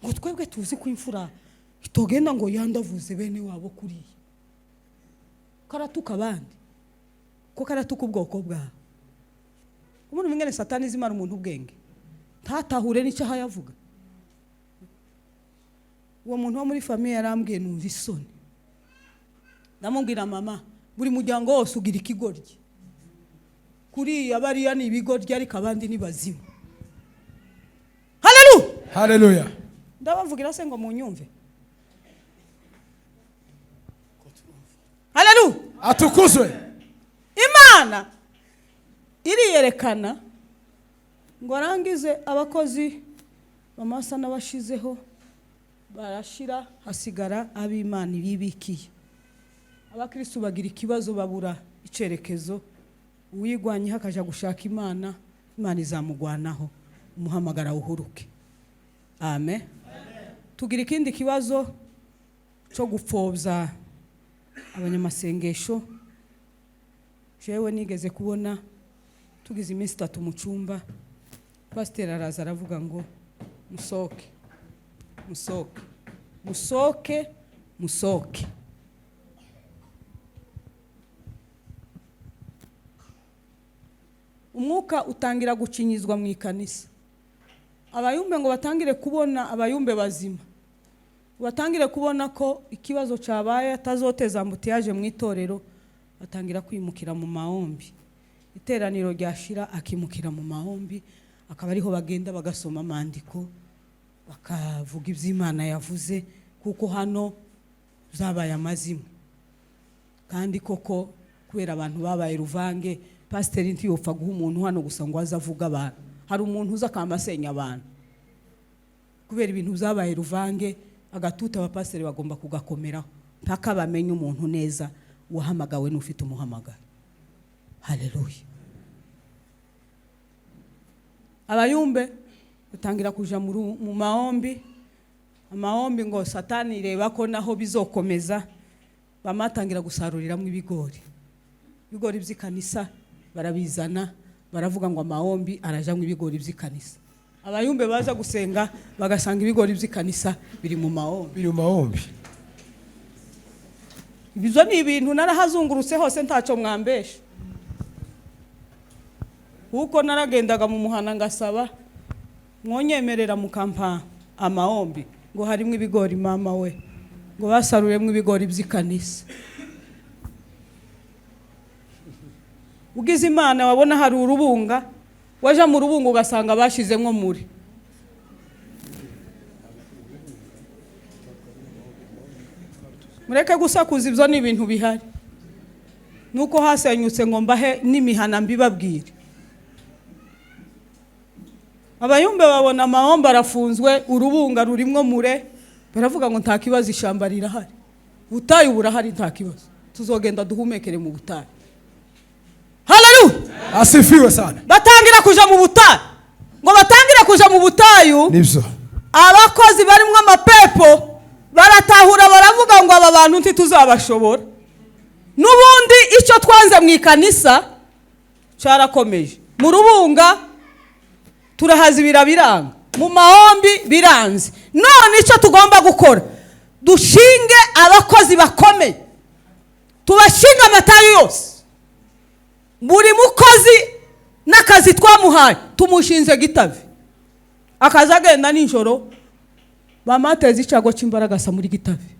ngo twebwe tuzi ko imfura itogenda ngo yandavuze bene wabo kuri karatuka abandi ko karatuka ubwoko bwawe. Umuntu mwene Satani zimara umuntu ubwenge ntatahure n'icyo yavuga. Uwo muntu wo muri famille yarambwiye numva isoni. Namubwira mama buri muryango wose ugira ikigoryi. Kuri abariya ni ibigoryi ariko abandi ni bazima. Haleluya. Haleluya. Ndabavugira se ngo munyumve. Haleluya. Atukuzwe. Imana iriyerekana ngo arangize abakozi bamasa n'abashizeho barashira hasigara ab'Imana bibikiye. Abakristo bagira ikibazo babura icerekezo, uwigwanye hakaja gushaka Imana, Imana izamugwanaho umuhamagara uhuruke. Amen. Tugira ikindi kibazo cyo gupfobya abanyamasengesho. Jewe nigeze kubona tugize iminsi 3 mu cyumba, pastor araza aravuga ngo musoke musoke musoke musoke. Umwuka utangira gucinyizwa mu ikanisa. Abayumbe ngo batangire kubona abayumbe bazima. batangire kubona ko ikibazo cyabaye atazoteza ambutiyaje mu itorero, batangira kwimukira mu mahombi. Iteraniro ryashira akimukira mu mahombi, akaba ariho bagenda bagasoma amandiko, bakavuga iby'Imana yavuze, kuko hano zabaye amazimwe. Kandi koko kubera abantu babaye ruvange, pasiteri ntiyopfa guha umuntu hano gusa ngo azavuga abantu. Hari umuntu uza akamasenya abantu kubera ibintu zabaye ruvange, agatuta abapasiteri bagomba kugakomeraho mpaka bamenye umuntu neza wahamagawe n'ufite umuhamagaro. Haleluya. Abayumbe batangira kuja mu mahombi, amahombi ngo Satani ireba ko naho bizokomeza, bamatangira gusaruriramwe ibigori by'ikanisa, barabizana baravuga ngo amahombi arajamwe ibigori by'ikanisa. Abayumbe baza gusenga bagasanga ibigori by'ikanisa biri mu mahombi. Ibizo ni ibintu narahazungurutse hose ntaco mwambesha. Uko naragendaga mu muhana ngasaba mwonyemerera mukampa amahombi ngo harimwe ibigori mama we, ngo basaruremwe ibigori by'ikanisa. Ugize Imana wabona hari urubunga, waja mu rubunga ugasanga bashizemwe muri. Mureke gusakuza, ibyo ni ibintu bihari. Nuko hasenyutse ngo mbahe n'imihana mbibabwire. Abayumbe babona amahombi arafunzwe, urubunga rurimwo mure, baravuga ngo nta kibazo, ishamba rirahari, ubutayu burahari, nta kibazo, tuzogenda duhumekere mu butayu. Haleluya. Asifiwe sana. Batangira kuja mu butayu, ngo batangira kuja mu butayu, nibyo abakozi barimwo amapepo baratahura, baravuga ngo aba bantu ntituzabashobora. Nubundi icyo twanze mu ikanisa cyarakomeje, mu rubunga turahazibira biranga, mu mahombi biranze. None icyo tugomba gukora, dushinge abakozi bakomeye, tubashinga amatayo yose. Buri mukozi n'akazi twamuhaye tumushinze Gitavi, akaza agenda nijoro, bamateze icago cy'imbaraga sa muri Gitavi.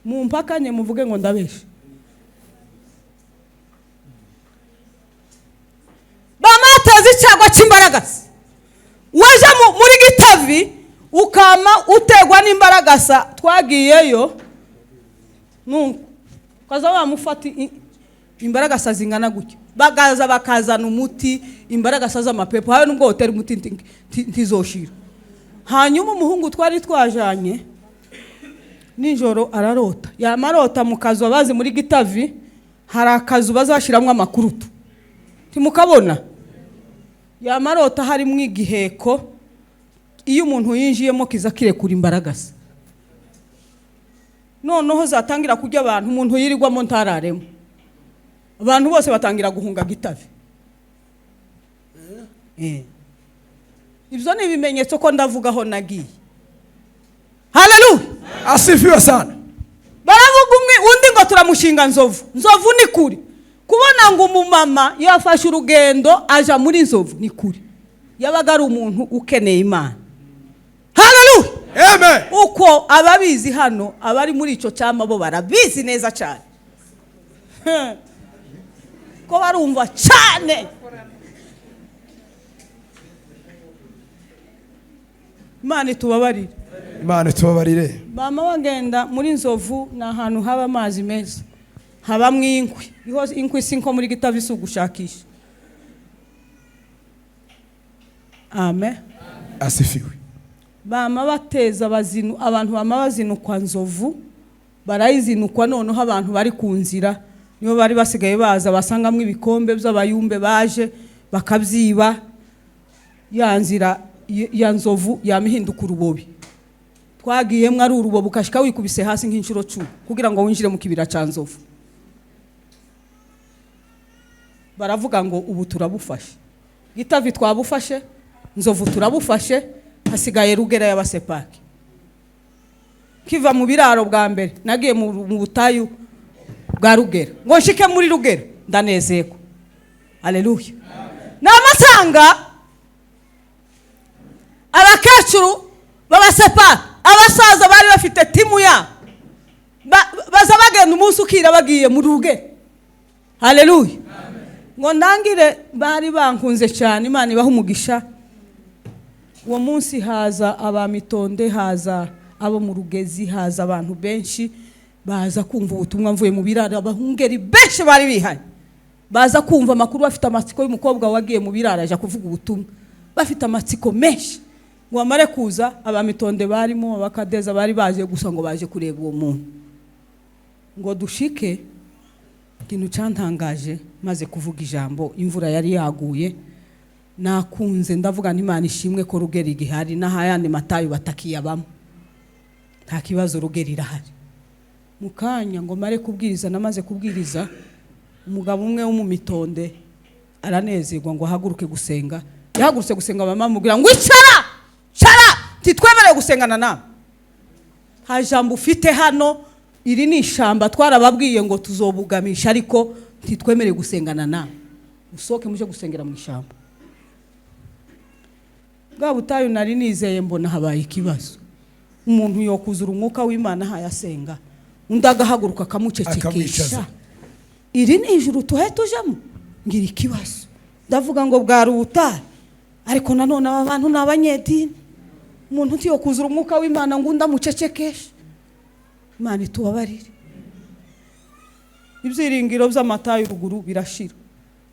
Mumpakanye muvuge ngo ndabeshe. Bamateze icago cy'imbaraga, waje muri Gitavi ukama utegwa n'imbaraga sa. Twagiyeyo kaza bamufata imbaraga sa zingana gutyo, bagaza bakazana umuti, imbaraga sa z'amapepo, habe nubwo hoteli umuti ntizoshira. Hanyuma umuhungu twari twajanye nijoro ararota, yamarota mu kazu abazi muri Gitavi hari akazu bazashiramwe amakurutu, timukabona. Yamarota hari mu igiheko, iyo umuntu yinjiyemo kiza kirekura imbaraga se. Noneho zatangira kujya abantu, umuntu yirirwamo ntararemo, abantu bose batangira guhunga Gitavi. Ibyo ni ibimenyetso ko ndavugaho nagiye. Haleluya. Asifiwe sana. Baravuga umwe undi ngo turamushinga Nzovu. Nzovu ni kuri. Kubona ngo umumama yafashe urugendo aja muri Nzovu ni kuri. Yabaga ari umuntu ukeneye Imana. Haleluya. Amen. Uko ababizi hano, abari muri ico cyama bo barabizi neza cyane. Ko barumva cyane. Imana tubabarire. Imana tubabarire. Mama wagenda muri Nzovu na ahantu haba amazi meza, haba mwinkwi. Iho inkwi sinko muri Gitavi sugushakisha. Amen. Asifiwe. Bama bateza bazinu, abantu bama bazinukwa Nzovu, barayizinukwa noneho abantu bari ku nzira niyo bari basigaye baza basangamwe ibikombe by'abayumbe baje bakabyiba. Ya nzira ya Nzovu yamihinduka urubobi. Twagiyemwe ari urubobi ukashika wikubise hasi nk'inshuro 10 kugira ngo winjire mu kibira ca Nzovu. Baravuga ngo ubu turabufashe. Gitavi twabufashe, Nzovu turabufashe, hasigaye Rugera y'abasepaki. Kiva mu biraro bwa mbere nagiye mu butayu bwa Rugera, ngo nshike muri Rugera ndanezeko. Haleluya. Namasanga abakecuru babasepaki, bukira bagiye mu ruge. Haleluya. Ngo ndangire bari bankunze cyane, Imana ibaha umugisha. Uwo munsi haza abamitonde, haza abo mu rugezi, haza abantu benshi baza kumva ubutumwa mvuye mu birara, abahungeri benshi bari bihanye. Baza kumva amakuru, bafite amatsiko y'umukobwa wagiye mu birara aje kuvuga ubutumwa. Bafite amatsiko menshi. Ngo amare kuza abamitonde barimo, abakadeza bari baje gusa ngo baje kureba uwo muntu. Ngo dushike, ikintu cyantangaje maze kuvuga ijambo, imvura yari yaguye. Nakunze ndavuga n'Imana ishimwe ko rugeri gihari, n'ahayandi matayo batakiyabamo. Nta kibazo rugeri irahari. Mukanya ngo mare kubwiriza, namaze kubwiriza, umugabo umwe wo mu mitonde aranezerwa ngo ahaguruke gusenga. Yahagurutse gusenga, mama mubwira ngo icara titwemereye gusengana nawe. Ha jambo ufite hano, iri ni ishamba twarababwiye ngo tuzobugamisha, ariko titwemereye gusengana nawe. Usohoke muje gusengera mu ishamba. Bwa butayu nari nizeye mbona habaye ikibazo. Umuntu yokuzura umwuka w'Imana hayasenga, undi agahaguruka akamucecekesha. Iri ni ijuru tuhe tujamo, ngira ikibazo. Ndavuga ngo bwari ubutayu, ariko nanone aba bantu n'abanyedini. Umuntu utiyokuzura umwuka w'Imana ngo ndamucecekesha. Imana itubabarire. Ibyiringiro by'amatayo ruguru birashira.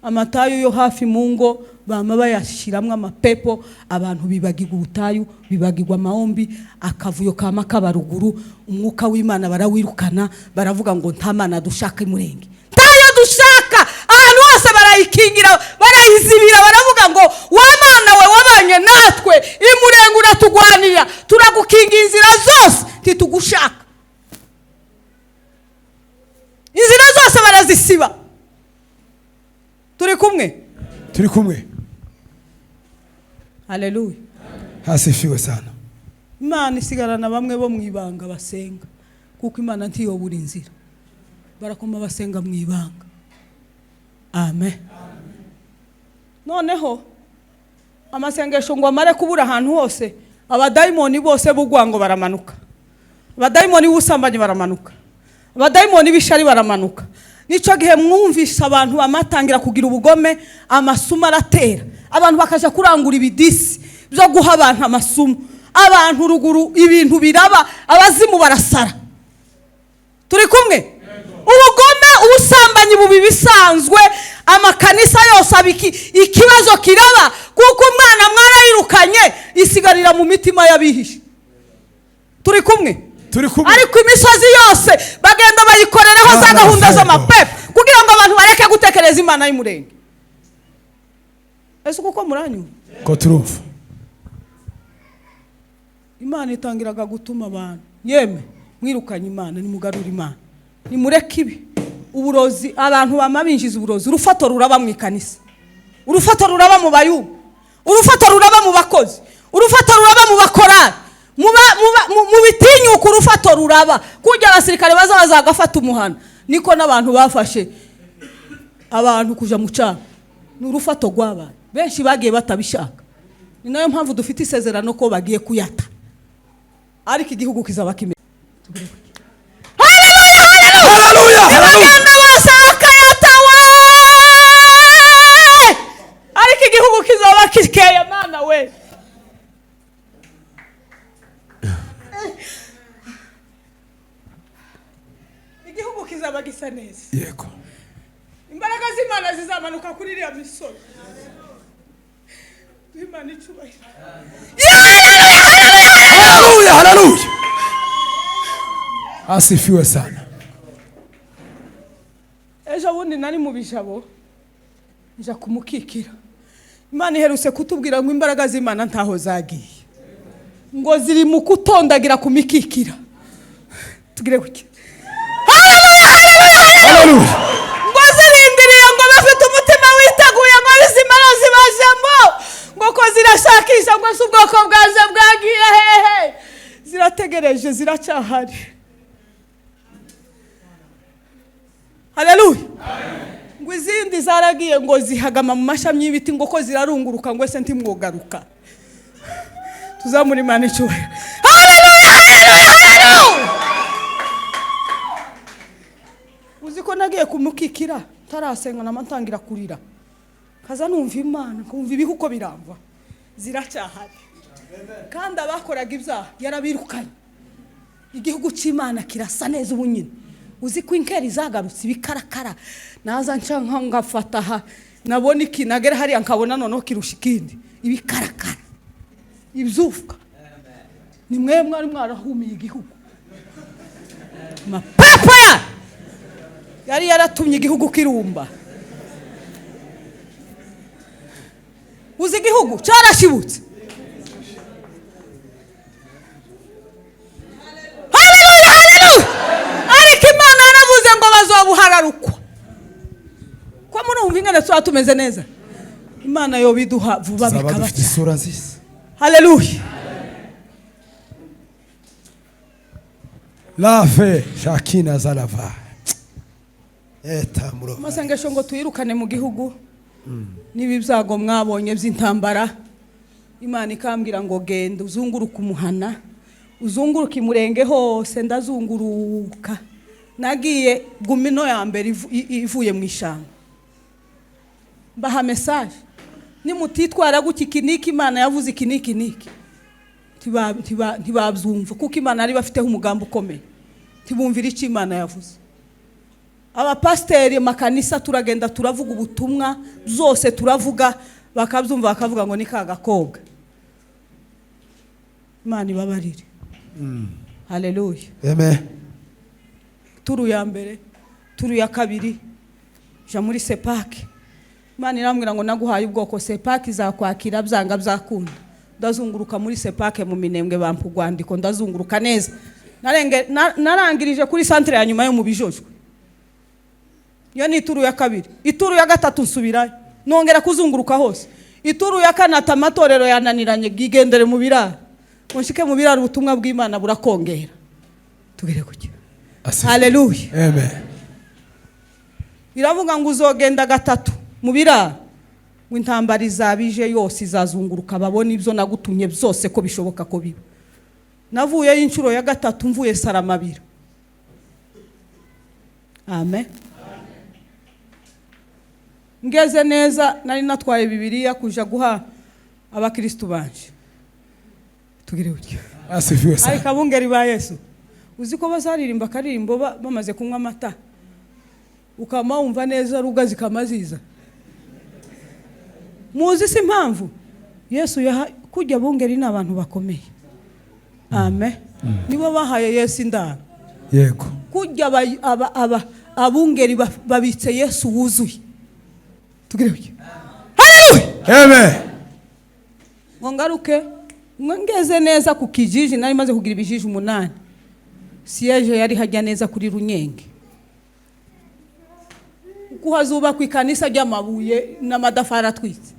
Amatayo yo hafi mu ngo bama bayashiramwe amapepo, abantu bibagirwa ubutayu, bibagirwa maombi, akavuyo kama kabaruguru, umwuka w'Imana barawirukana, baravuga ngo nta mana dushaka imurenge. Ntayo dushaka, ahantu hose barayikingira, barayizibira, baravuga ngo wa Mana we wabanye natwe, imurenge uratugwanira, turagukinga inzira zose, titugushaka. Inzira zose barazisiba. Turi kumwe? Turi kumwe. Haleluya. Hasifiwe sana. Imana isigarana bamwe bo mu ibanga basenga, kuko Imana ntiyobura inzira. Barakoma basenga mu ibanga. Amen. Noneho amasengesho ngo amare kubura ahantu hose, abadayimoni bose bugwango baramanuka. Abadayimoni b'ubusambanyi baramanuka. Abadayimoni b'ishari baramanuka. Nico gihe mwumvisha abantu bamatangira kugira ubugome, amasuma aratera. Abantu bakaja kurangura ibidisi byo guha abantu amasumu. Abantu ruguru ibintu biraba, abazimu barasara. Turi kumwe? Ubugome, ubusambanyi bubi bisanzwe, amakanisa yose abiki ikibazo kiraba, kuko umwana mwarayirukanye isigarira mu mitima yabihishe. Turi kumwe? Ariko imisozi yose bagenda bayikorereho za gahunda z'amapepo kugira ngo abantu bareke gutekereza Imana y'umurenge. Ese kuko muranyu ko turufu Imana itangiraga gutuma abantu, yeme mwirukanye Imana, nimugarura Imana, nimureke ibi uburozi. Abantu bamabinjiza uburozi, urufato ruraba mu ikanisa, urufato ruraba mu bayubu, urufato ruraba mu bakozi, urufato ruraba mu bakorari, mu bitinyuka urufato ruraba kujya abasirikare bazagafata umuhana. Niko n'abantu bafashe abantu kuja mu cyaha, n'urufato rw'abantu benshi bagiye batabishaka. Ni nayo mpamvu dufite isezerano ko bagiye kuyata, ariko igihugu kizaba kimeze. Haleluya, bagenda bose bakayata we, ariko igihugu kizaba kikeye. Mana we, igihugu kizaba gisa neza. Yego. Imbaraga z'Imana zizamanuka kuri iriya misozi. Imana icubahiro. Haleluya, haleluya. Asifiwe sana. Ejo bundi nari mu bijabo nja kumukikira. Imana iherutse kutubwira ngo imbaraga z'Imana ntaho zagiye, ngo ziri mu kutondagira kumikikira. Tugire kuki? Haleluya. Ngo zirindiriye ngo bafite umutima witeguye ngo bizimana zibajemo, ngo ko zirashakisha ngo subwoko bwaje bwagiye hehe. Zirategereje, ziracyahari. Haleluya. Ngo izindi zaragiye ngo zihagama mu mashami y'ibiti, ngo ko zirarunguruka ngo ese ntimwogaruka. Tuzamuri Imana icyubahiro. Haleluya, haleluya, haleluya. tarasenga namantangira kurira kaza numva Imana kumva ibihuko birangwa ziracyahari kandi abakoraga ibyaha yarabirukanye igihugu cy'Imana kirasa neza ubunyine uzi ko inkeri zagarutse ibikarakara naza ncanka ngafata nabona ikinagera hari nkabona noneho kirusha ikindi ibikarakara ibyufuka ni mwe mwari mwarahumiye igihugu mapapa yari yaratumye igihugu kirumba uzi igihugu cyarashibutse ariko Imana yaravuze ngo bazobuhararukwa ko murumva ingene tuba tumeze neza Imana yo biduha vuba bikaba isura nziza. haleluya Lave Shakina Zalava. Eta muro. masengesho ngo tuyirukane mu gihugu nibi byago mwabonye by'intambara Imana ikambwira ngo genda uzunguruka umuhana uzunguruka imurenge hose ndazunguruka nagiye gumino ya mbere ivuye mu ishamba baha message nimutitwara gukikiniki Imana yavuze ikiniki tibabyumva kuko Imana ari bafiteho umugambo ukomeye tibumvira iki Imana yavuze abapasteri makanisa turagenda turavuga ubutumwa zose turavuga bakabyumva bakavuga ngo ni kagakobwa Imana ibabarire haleluya Amen. turu ya mbere turu ya kabiri ja muri sepake Imana irambwira ngo naguhaye ubwoko sepake zakwakira byanga byakunda ndazunguruka muri sepake mu minembwe bampugwandiko ndazunguruka neza narangirije kuri centre ya nyuma yo mu bijojwe yo ni turu ya kabiri ituru ya gatatu nsubirayo nongera kuzunguruka hose ituru ya kanata amatorero yananiranye gigendere mu biraro unshike mu biraro ubutumwa bw'Imana burakongera tugere kuki haleluya Amen. iravuga ngo uzogenda gatatu mu biraro ngo intambara izabije yose izazunguruka babone ibyo nagutumye byose ko bishoboka ko biba navuye y'inshuro ya gatatu mvuye Saramabira amen ngeze neza nari natwaye Bibiliya kuja guha abakristo banje tugire utyo Asifiwe sana. ariko abungeri ba Yesu uzi ko bazaririmba karirimbo bamaze kunywa amata ukama wumva neza ruga zikamaziza muzi si impamvu Yesu kujya abungeri n'abantu bakomeye amen nibo bahaye Yesu indaro Yego. kujya abungeri babitse Yesu wuzuye tugire utyo haleluya Amen. ngo ngaruke ngeze neza ku kijiji nari maze kugira ibijiji 8 siege yari hajya neza kuri Runyenge kuhazuba ku ikanisa ry'amabuye n'amadafari atwitse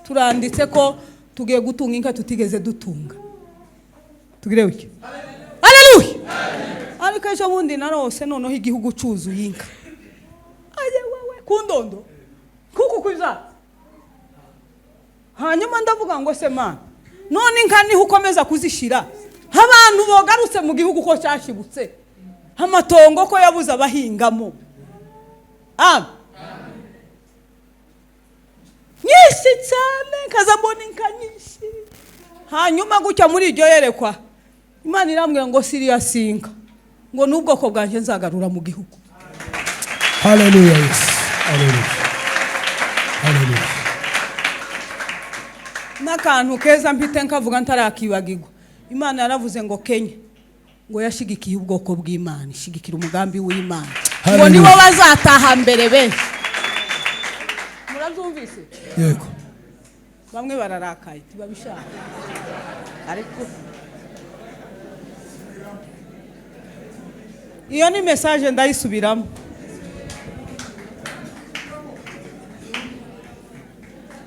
turanditse ko tugiye gutunga inka tutigeze dutunga tugire uki haleluya ariko ejo bundi narose noneho igihugu cuzuye inka aye wewe kundondo kuko kwiza hanyuma ndavuga ngo se Mana none inka niho ukomeza kuzishira abantu bogarutse mu gihugu ko cyashibutse amatongo ko yabuze abahingamo nyinshi cyane kaza mbona inka nyinshi hanyuma gucya muri iryo yerekwa Imana irambwira ngo siriya singa ngo n'ubwoko bwanje nzagarura mu gihugu Hallelujah. Yes. Hallelujah. Hallelujah. n'akantu keza mpite nkavuga ntarakibagirwa Imana yaravuze ngo Kenya ngo yashigikiye ubwoko bw'Imana ishigikira umugambi w'Imana ngo nibo bazataha mbere benshi murabyumvise Yego. bamwe bararakaye tibabishaka ariko iyo ni message ndayisubiramo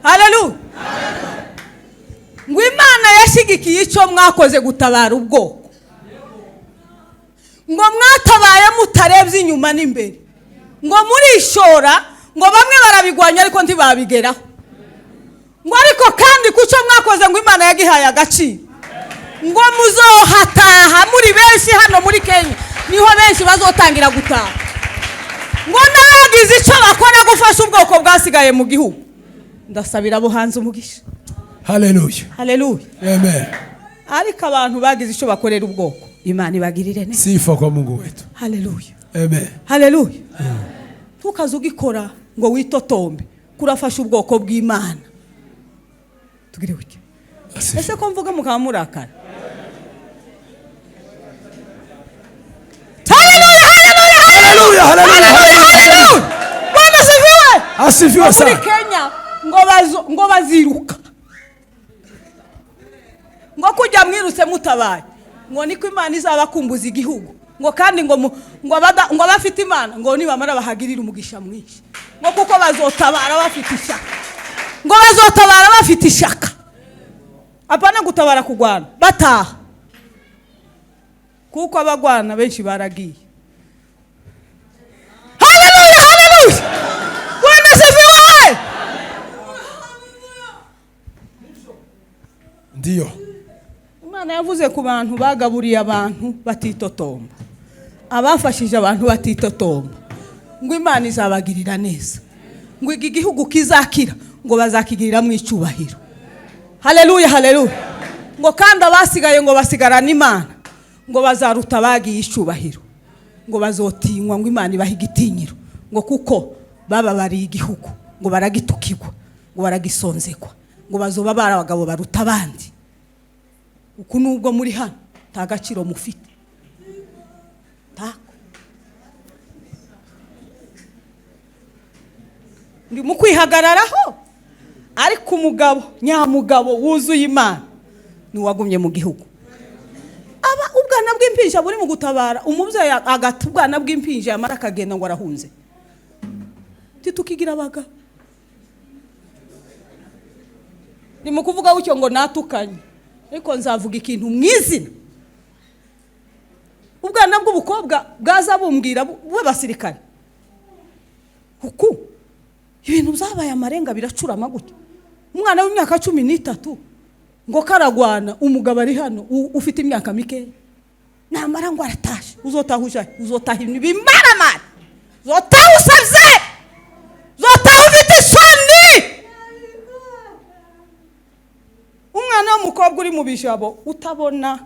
haleluya ngo Imana yashigikiye icyo mwakoze gutabara ubwoko ngo mwatabaye mutarebye inyuma n'imbere ngo murishora ngo bamwe barabigwanya ariko ntibabigeraho ngo ariko kandi kucyo mwakoze ngo Imana yagihaye agaciro ngo muzohataha muri benshi hano muri Kenya niho benshi bazotangira gutaha ngo n'abagize icyo bakora gufasha ubwoko bwasigaye mu gihugu ndasabira abo hanze umugisha. Hallelujah. Haleluya. Amen. Ariko abantu bagize icyo bakorera ubwoko Imana ibagirire neza. Sifa kwa Mungu wetu. Haleluya. Amen. Haleluya. Tukazugikora ngo witotombe kurafasha ubwoko bw'Imana. Tugire uke. Ese ko mvuga mukamurakara. Hallelujah. Hallelujah. Bwana sifiwe. Asifiwe sana. Muri Kenya ngo baziruka. Ngo kujya mwirutse mutabaye. Ngo niko Imana izabakumbuza igihugu. Ngo kandi ngo bafite Imana ngo nibamara bahagirira umugisha mwinshi. Ngo kuko bazotabara bafite ishaka. Ngo bazotabara bafite ishaka. Apana gutabara kugwana bataha. Kuko abagwana benshi baragiye. Haleluya, haleluya. Bwana sifiwe. Ndiyo. Imana yavuze ku bantu bagaburiye abantu batitotomba. Abafashije abantu batitotomba. Ngo Imana izabagirira neza. Ngo igihugu kizakira ngo bazakigirira mu icubahiro. Haleluya, haleluya. Ngo kandi abasigaye ngo basigarana Imana. Ngo bazaruta bagiye icubahiro. Ngo bazotinywa ngo Imana ibaha igitinyiro. Ngo kuko bababariye igihugu ngo baragitukirwa ngo baragisonzekwa ngo bazoba bara abagabo baruta abandi. Uku nubwo muri hano ta gaciro mufite. Tako. Ndi mu kwihagararaho ariko umugabo nyamugabo wuzuye Imana ni wagumye mu gihugu. Aba ubwana bw'impinja buri mu gutabara umubyeyi agata ubwana bw'impinja yamara akagenda ngo arahunze. Titukigira abaga. Ni mu kuvuga ucyo ngo natukanye. Ariko nzavuga ikintu mwizina. Ubwana bw'ubukobwa bwaza bumbwira bw'abasirikare. Huku ibintu byabaye amarenga biracurama gutyo. Umwana w'imyaka 13 ngo karagwana umugabo ari hano ufite imyaka mike. Namara ngo aratashe uzotahuje uzotaha ibintu bimbaramara. Zotahusaze. Zotahufite soni. Umwana w'umukobwa uri mu bijabo utabona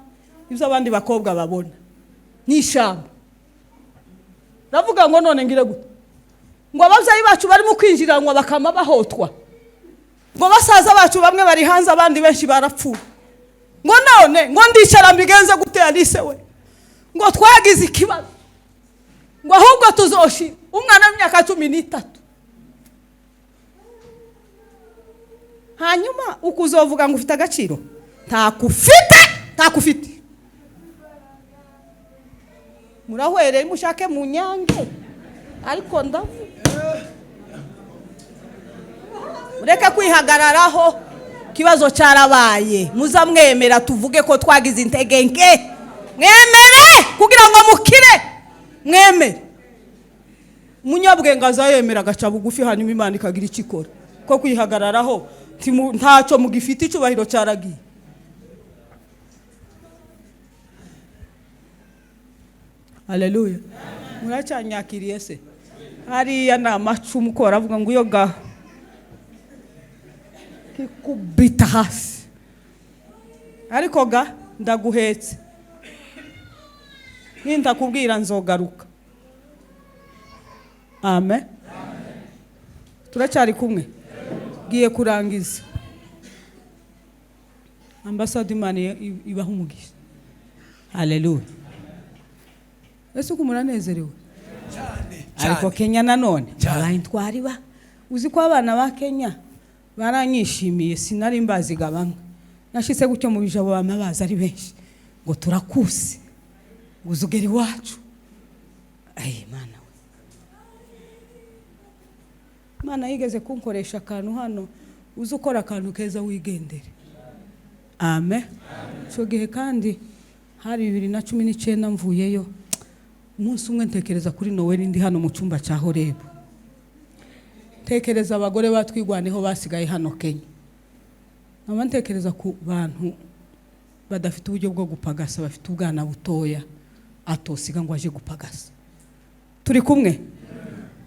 ibyo abandi bakobwa babona. Nishamba. Ndavuga ngo none ngire gute. Ngo abavyayi bacu bari mu kwinjiranwa bakama bahotwa. Ngo basaza bacu bamwe bari hanze abandi benshi barapfuye. Ngo none ngo ndicara mbigenze gute Alice we. Ngo twagize ikibazo. Ngo ahubwo tuzoshira umwana w'imyaka 13. Hanyuma ukuzovuga ngo ufite agaciro takufite murahwere mushake mu nyange ariko ndavuga mureke kwihagararaho kibazo cyarabaye muza mwemera tuvuge ko twagize intege nke mwemere kugira ngo mukire mwemere munyabwenge azayemera gaca bugufi hanyuma Imana ikagira ikikora ko kwihagararaho ntaco mugifite icubahiro cyaragiye. Haleluya. Muracanyakiriye se hariya na macumu ko aravuga ngo iyo ga kikubita hasi ariko ga ndaguhetse ninda kubwira nzogaruka. Amen. Turacyari kumwe. Giye kurangiza. Ambassador Imana ibaha umugisha. Haleluya. Ese ko muranezerewe cyane. Ariko Kenya nanone abantwari ba uzi ko abana ba Kenya baranyishimiye sinari mbaziga bamwe. Nashitse gutyo mu bijabo bamabaza ari benshi ngo turakuse uzugeri wacu. Ay Mana we. Mana yigeze kunkoresha akantu hano uzukora akantu keza wigendere. Amen. So gihe kandi hari 2019 mvuyeyo umunsi umwe ntekereza kuri Noel ndi hano mu cyumba cya Horebu. Tekereza abagore batwigwaneho basigaye hano Kenya. Namantekereza ku bantu badafite uburyo bwo gupagasa bafite ubwana butoya atosiga ngo aje gupagasa. Turi kumwe.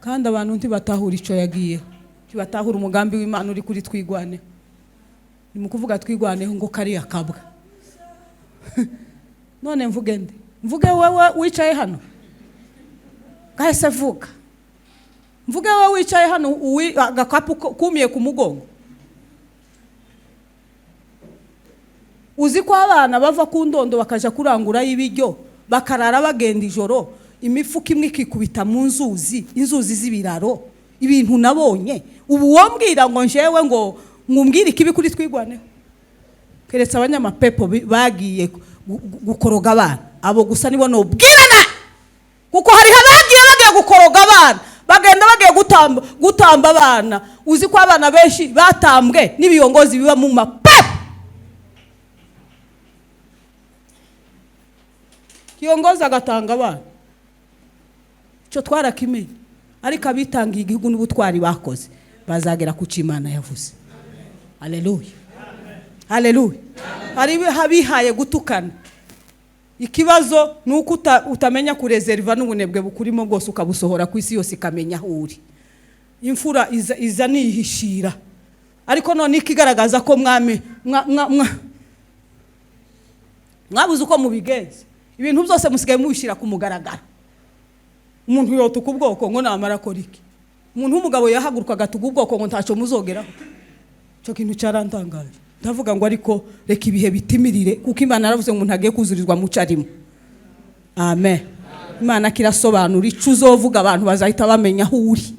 kandi abantu ntibatahura icyo yagiyeho, ntibatahura umugambi w'Imana uri kuri twigwane. Ni mu kuvuga twigwaneho ngo kariya kabwa. None mvuge nde? Mvuge wewe wicaye hano? Kahise vuga. Mvuge wewe wicaye hano agakapu kumiye ku mugongo? Uzi ko abana bava ku ndondo bakaja kurangura y'ibiryo bakarara bagenda ijoro, imifuka imwe ikikubita mu nzuzi, inzuzi z'ibiraro, ibintu nabonye. Ubu wombwira ngo njewe ngo ngumbwire ikibi kuri twigwaneho? Keretse abanyamapepo bagiye gukoroga abana, abo gusa nibo nobwirana, kuko hari bagiye gukoroga abana, bagenda bagiye gutamba abana. Uzi ko abana benshi batambwe n'ibiyongozi biba mu mapepo. Kiyongoza agatanga abana, icyo twarakimenye. Ariko abitangiye igihugu n'ubutwari bakoze bazagera ku Imana yavuze. Haleluya, haleluya. Hari habihaye gutukana. Ikibazo nuko utamenya kurezerva n'ubunebwe bukurimo bwose ukabusohora ku isi yose ikamenya aho uri. Imfura iza nihishira. Ariko none ikigaragaza ko mwabuze uko mubigenza. Ibintu byose musigaye mubishira ku mugaragaro. Umuntu yotuka ubwoko ngo namara koriki. Umuntu w'umugabo yahaguruka gatuga ubwoko ngo ntacyo muzogeraho. Cyo kintu cyarantangaje. Ndavuga ngo ariko reka ibihe bitimirire, kuko Imana yaravuze ngo umuntu agiye kuzurizwa mucarimo. Amen. Imana kirasobanura icyo uzovuga, abantu bazahita bamenya aho uri.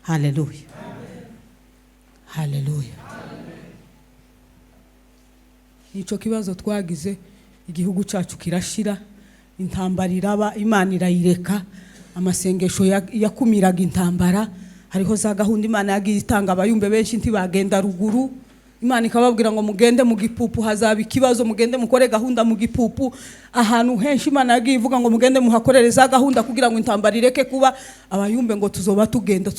Haleluya, haleluya. Nicyo kibazo twagize, igihugu cyacu kirashira, intambara iraba, Imana irayireka. Amasengesho yakumiraga intambara. Hariho za gahunda Imana yagiye itanga, abayumbe benshi ntibagenda ruguru. Imana ikababwira ngo mugende mu gipupu, hazaba ikibazo, mugende mukore gahunda mu gipupu. Ahantu henshi Imana yagiye ivuga ngo mugende muhakorere za gahunda kugira ngo intambara ireke kuba. Abayumbe ngo tuzoba tugenda.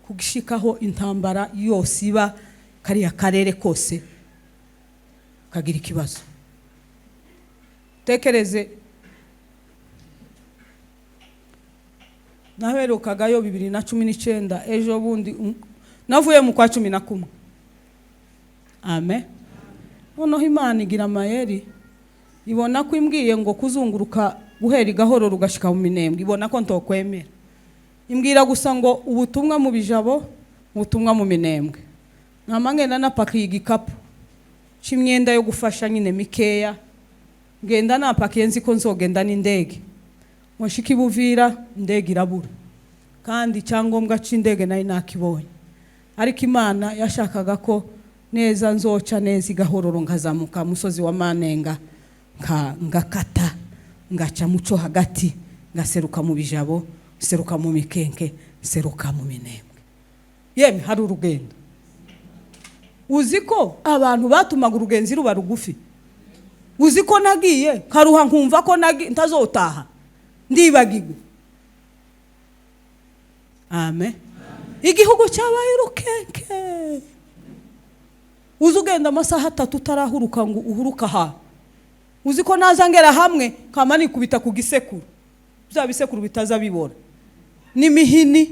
Kugishikaho intambara yose iba kariya karere kose kagira ikibazo. Tekereze, naherukagayo 2019, ejo bundi navuye mu kwa 11. Amen. Noneho Imana igira amayeri, ibona ko imbwiye ngo kuzunguruka guhera igahoro rugashika mu minembwe, ibona ko ntokwemera. Imbwira gusa ngo ubutumwa mu bijabo, ubutumwa mu minembwe. Namangenda napakiye igikapu c'imyenda yo gufasha nyine mikeya, ngenda napakiye nzi ko nzogenda n'indege. Mushiki Buvira indege irabura, kandi cyangombwa c'indege nayo nakibonye. Ariko Imana yashakaga ko neza nzoca neza igahororo ngazamuka musozi wa Manenga, ngakata ngaca muco hagati, ngaseruka mu bijabo, seruka mu mikenke, seruka mu minembwe. Yemwe hari urugendo. Uziko abantu batumaga urugenzi ruba rugufi. Uziko nagiye karuha nkumva ko ntazotaha, ndibagirwa. Amen. Igihugu cyabaye urukenke. Uzugenda amasaha 3 utarahuruka ngo uhuruka ha. Uziko nazangera hamwe kamani kubita ku gisekuru. Bya bisekuru bitaza bibora. Ni mihini.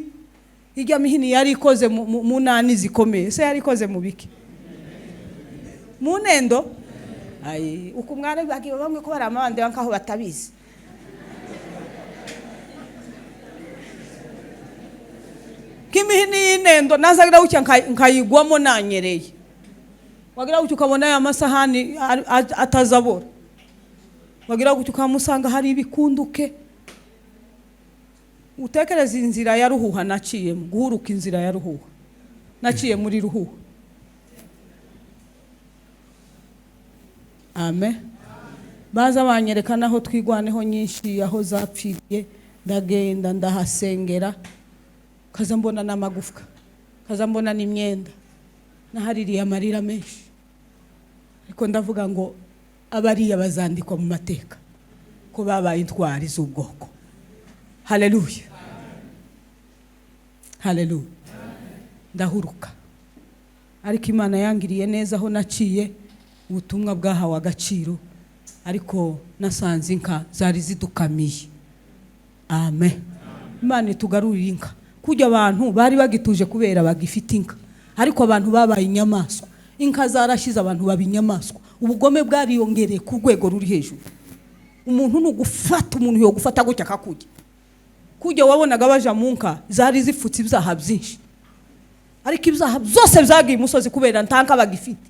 Ijya mihini yari ikoze mu nani zikomeye. Se yari ikoze mu biki? Mu nendo. Ai ukumware bagiye bamwe ko baramande bankaho batabizi. Kimihini y'inendo nazagira ucya nkayigwamo nanyereye. Wagira ucyo ukabona ya masahani atazabora. Wagira ucyo ukamusanga hari ibikunduke. Utekereza inzira ya ruhuha naciye, guhuruka inzira ya ruhuha. Naciye muri ruhuha. Amen. Baza banyerekana aho twigwaneho nyinshi, aho zapfiriye, ndagenda ndahasengera. Kaza mbona n'amagufwa, kaza mbona n'imyenda, nahaririye amarira menshi. Ariko ndavuga ngo abariya bazandikwa mu mateka ko babaye intwari z'ubwoko. Haleluya, haleluya. Ndahuruka, ariko Imana yangiriye neza aho naciye, ubutumwa bwahawe agaciro, ariko nasanze inka zari zidukamiye. Amen. Imana itugarurira inka. Kujya abantu bari bagituje kubera bagifite inka, ariko abantu babaye inyamaswa. Inka zarashize abantu babinyamaswa. Ubugome bwariyongereye ku rwego ruri hejuru. Umuntu nugufata umuntu yo gufata gutya kakujya. Kujya wabonaga baja mu nka zari zifutse ibyaha byinshi, ariko ibyaha byose byagiye umusozi kubera ntanka bagifite.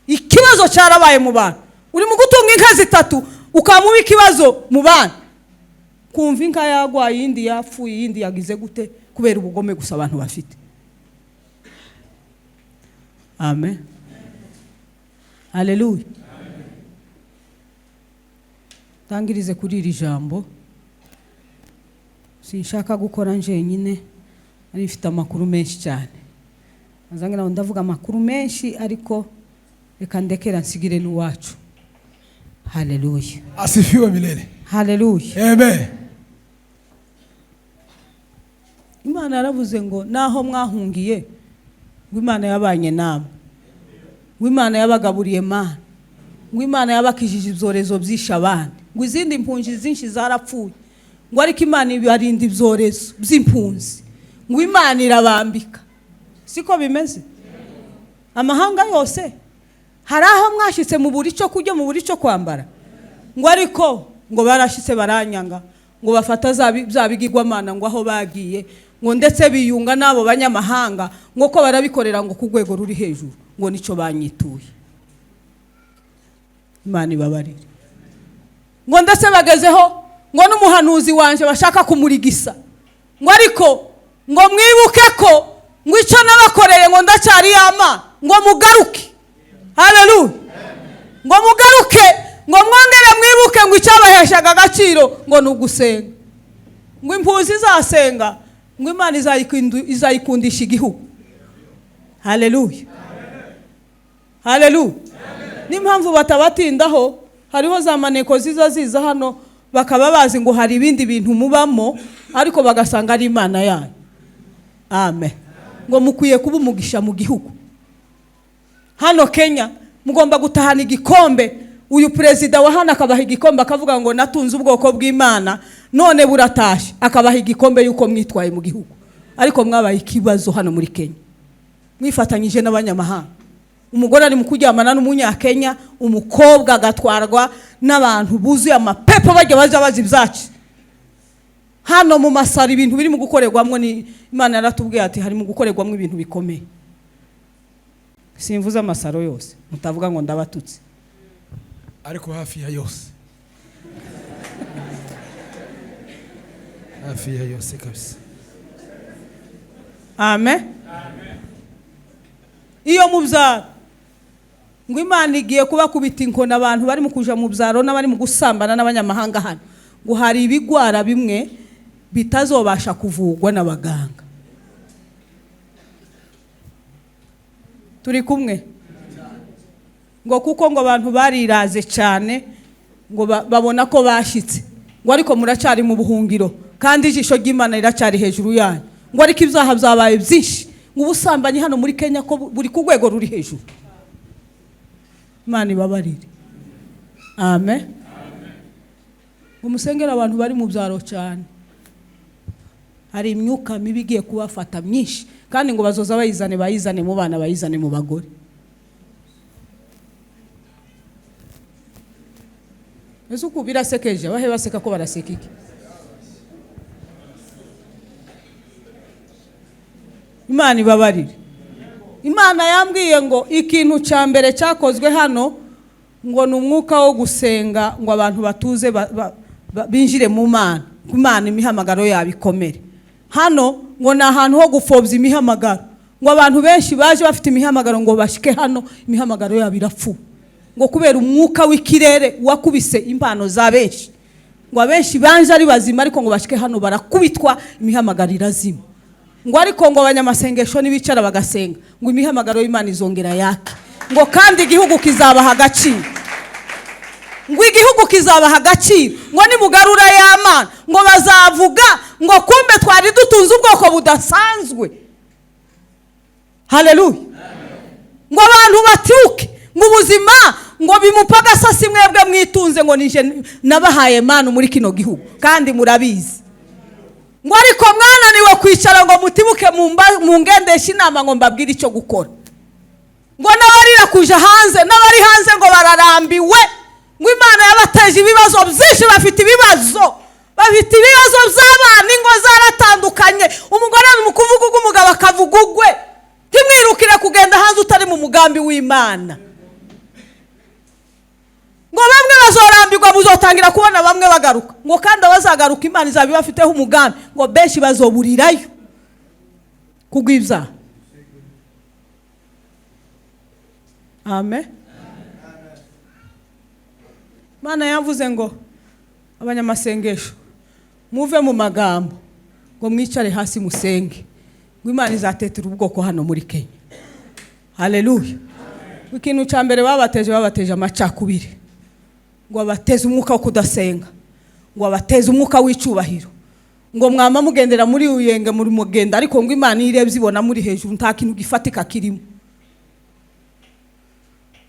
Ikibazo cyarabaye mu bantu. Uri mu gutunga inka zitatu ukamuba ikibazo mu bantu. Kumva inka yagwaye indi yapfuye indi yagize gute kubera ubugome gusa abantu bafite. Amen. Haleluya. Tangirize kuri iri jambo. Sinshaka gukora njenyine, ari mfite amakuru menshi cyane. Azangira ndavuga amakuru menshi, ariko reka ndekera nsigire n'uwacu. Haleluya. Asifiwe milele. Haleluya. Amen. Imana yaravuze ngo naho mwahungiye, ngo Imana yabanye namwe, ngo Imana yabagaburiye mana, ngo Imana yabakijije ibyorezo byisha abandi, ngo izindi impunzi zinshi zarapfuye, ngo ariko Imana ibarinda ibyorezo by'impunzi, ngo Imana irabambika. Siko bimeze? Amahanga yose hari aho mwashitse mu buri cyo kujya mu buri cyo kwambara, ngo ariko ngo barashitse baranyanga, ngo bafata zabigirwamana, ngo aho bagiye, ngo ndetse biyunga nabo banyamahanga, ngo ko barabikorera ngo ku rwego ruri hejuru, ngo nico banyituye. Imana ibabarire. Ngo ndetse bagezeho ngo n'umuhanuzi wanje bashaka kumurigisa, ngo ariko ngo mwibuke ko ngo icyo nabakoreye ngo ndacyari yama, ngo mugaruke. Haleluya. Ngo mugaruke, ngo mwongere mwibuke ngo icyabaheshaga agaciro ngo nugusenga, ngo impuzi zasenga, ngo Imana izayikundisha igihugu. Haleluya. Haleluya. N'impamvu batabatindaho, hariho za maneko ziza hano bakaba bazi ngo hari ibindi bintu mubamo, ariko bagasanga ari Imana yayo. Amen. Ngo mukwiye kuba umugisha mu gihugu. Hano Kenya mugomba gutahana igikombe. Uyu perezida wa hano akabaha igikombe akavuga ngo natunze ubwoko bw'Imana, none buratashe, akabaha igikombe yuko mwitwaye mu gihugu. Ariko mwabaye ikibazo hano muri Kenya, mwifatanyije n'abanyamahanga. Umugore ari mu kuryamana n'umunyakenya, umukobwa agatwarwa n'abantu buzuye amapepo bajya baza ibyacu. Hano mu masari ibintu biri mu gukorerwamwo, ni Imana yaratubwiye ati hari mu gukorerwamwo ibintu bikomeye. Simvuza amasaro yose, mutavuga ngo ndabatutse, ariko hafi ya yose. Hafi ya yose kabisa. Amen. Iyo mubyaro ngo Imana igiye kuba kubita inkona abantu bari mu kuja mu byaro n'abari mu gusambana n'abanyamahanga hano, ngo hari ibigwara bimwe bitazobasha kuvugwa n'abaganga. Turi kumwe? Ngo kuko ngo abantu bariraze cyane, ngo babona ko bashitse, ngo ariko muracari mu buhungiro kandi ijisho ry'Imana riracari hejuru yanyu, ngo ariko ibyaha byabaye byinshi, ngo ubusambanyi hano muri Kenya ko buri ku rwego ruri hejuru. Imana ibabarire. Amen. Umusengera abantu bari mu byaro cyane, hari imyuka mibi igiye kubafata myinshi, kandi ngo bazoza bayizane mu bana, bayizane mu bagore. Ese uko birasekeje, bahe baseka ko baraseka iki? Imana ibabarire. Imana yambwiye ngo ikintu cya mbere cyakozwe hano ngo ni umwuka wo gusenga, ngo abantu batuze binjire mu Mana, ku Mana imihamagaro yabikomere. Hano ngo ni ahantu ho gupfobya imihamagaro, ngo abantu benshi baje bafite imihamagaro ngo bashike hano imihamagaro yabirapfu, ngo kubera umwuka w'ikirere wakubise impano za benshi, ngo abenshi banje ari bazima ariko ngo bashike hano barakubitwa imihamagaro irazima. Ngo ariko ngo abanyamasengesho nibicara bagasenga, ngo imihamagaro y'Imana izongera yake, ngo kandi igihugu kizabaha agaciro, ngo igihugu kizabaha agaciro, ngo nimugarura y'Imana ngo bazavuga ngo kumbe twari dutunze ubwoko budasanzwe. Haleluya. Ngo abantu batuke, ngo ubuzima ngo bimupagasa si mwebwe mwitunze ngo nije nabahaye manu muri kino gihugu kandi murabizi. Ngo ariko mwananiwe kwicara ngo mutibuke mu ngendesha inama ngo mbabwire icyo gukora. Ngo nabarira kuja hanze, nabari hanze ngo bararambiwe. Ngo Imana yabateje ibibazo byinshi, bafite ibibazo by'abana, ingo zaratandukanye, umugore mu kuvuga umugabo akavuga ugwe. Ntimwirukire kugenda hanze utari mu mugambi w'Imana. Ngo bamwe bazorambirwa, muzotangira kubona bamwe bagaruka. Ngo kandi abazagaruka Imana izabibafiteho umugambi, ngo benshi bazoburirayo kugwibza. Amen. Mana yavuze ngo abanyamasengesho muve mu magambo ngo mwicare hasi musenge, ngo Imana izatetera ubwoko hano muri Kenya. Haleluya. Ikintu cya mbere babateje amacakubiri, ngo abateze umwuka wo kudasenga, ngo abateze umwuka w'icubahiro, ngo mwama mugendera muri uyenge muri mugenda, ariko ngo Imana irebye ibona muri hejuru nta kintu gifatika kirimo.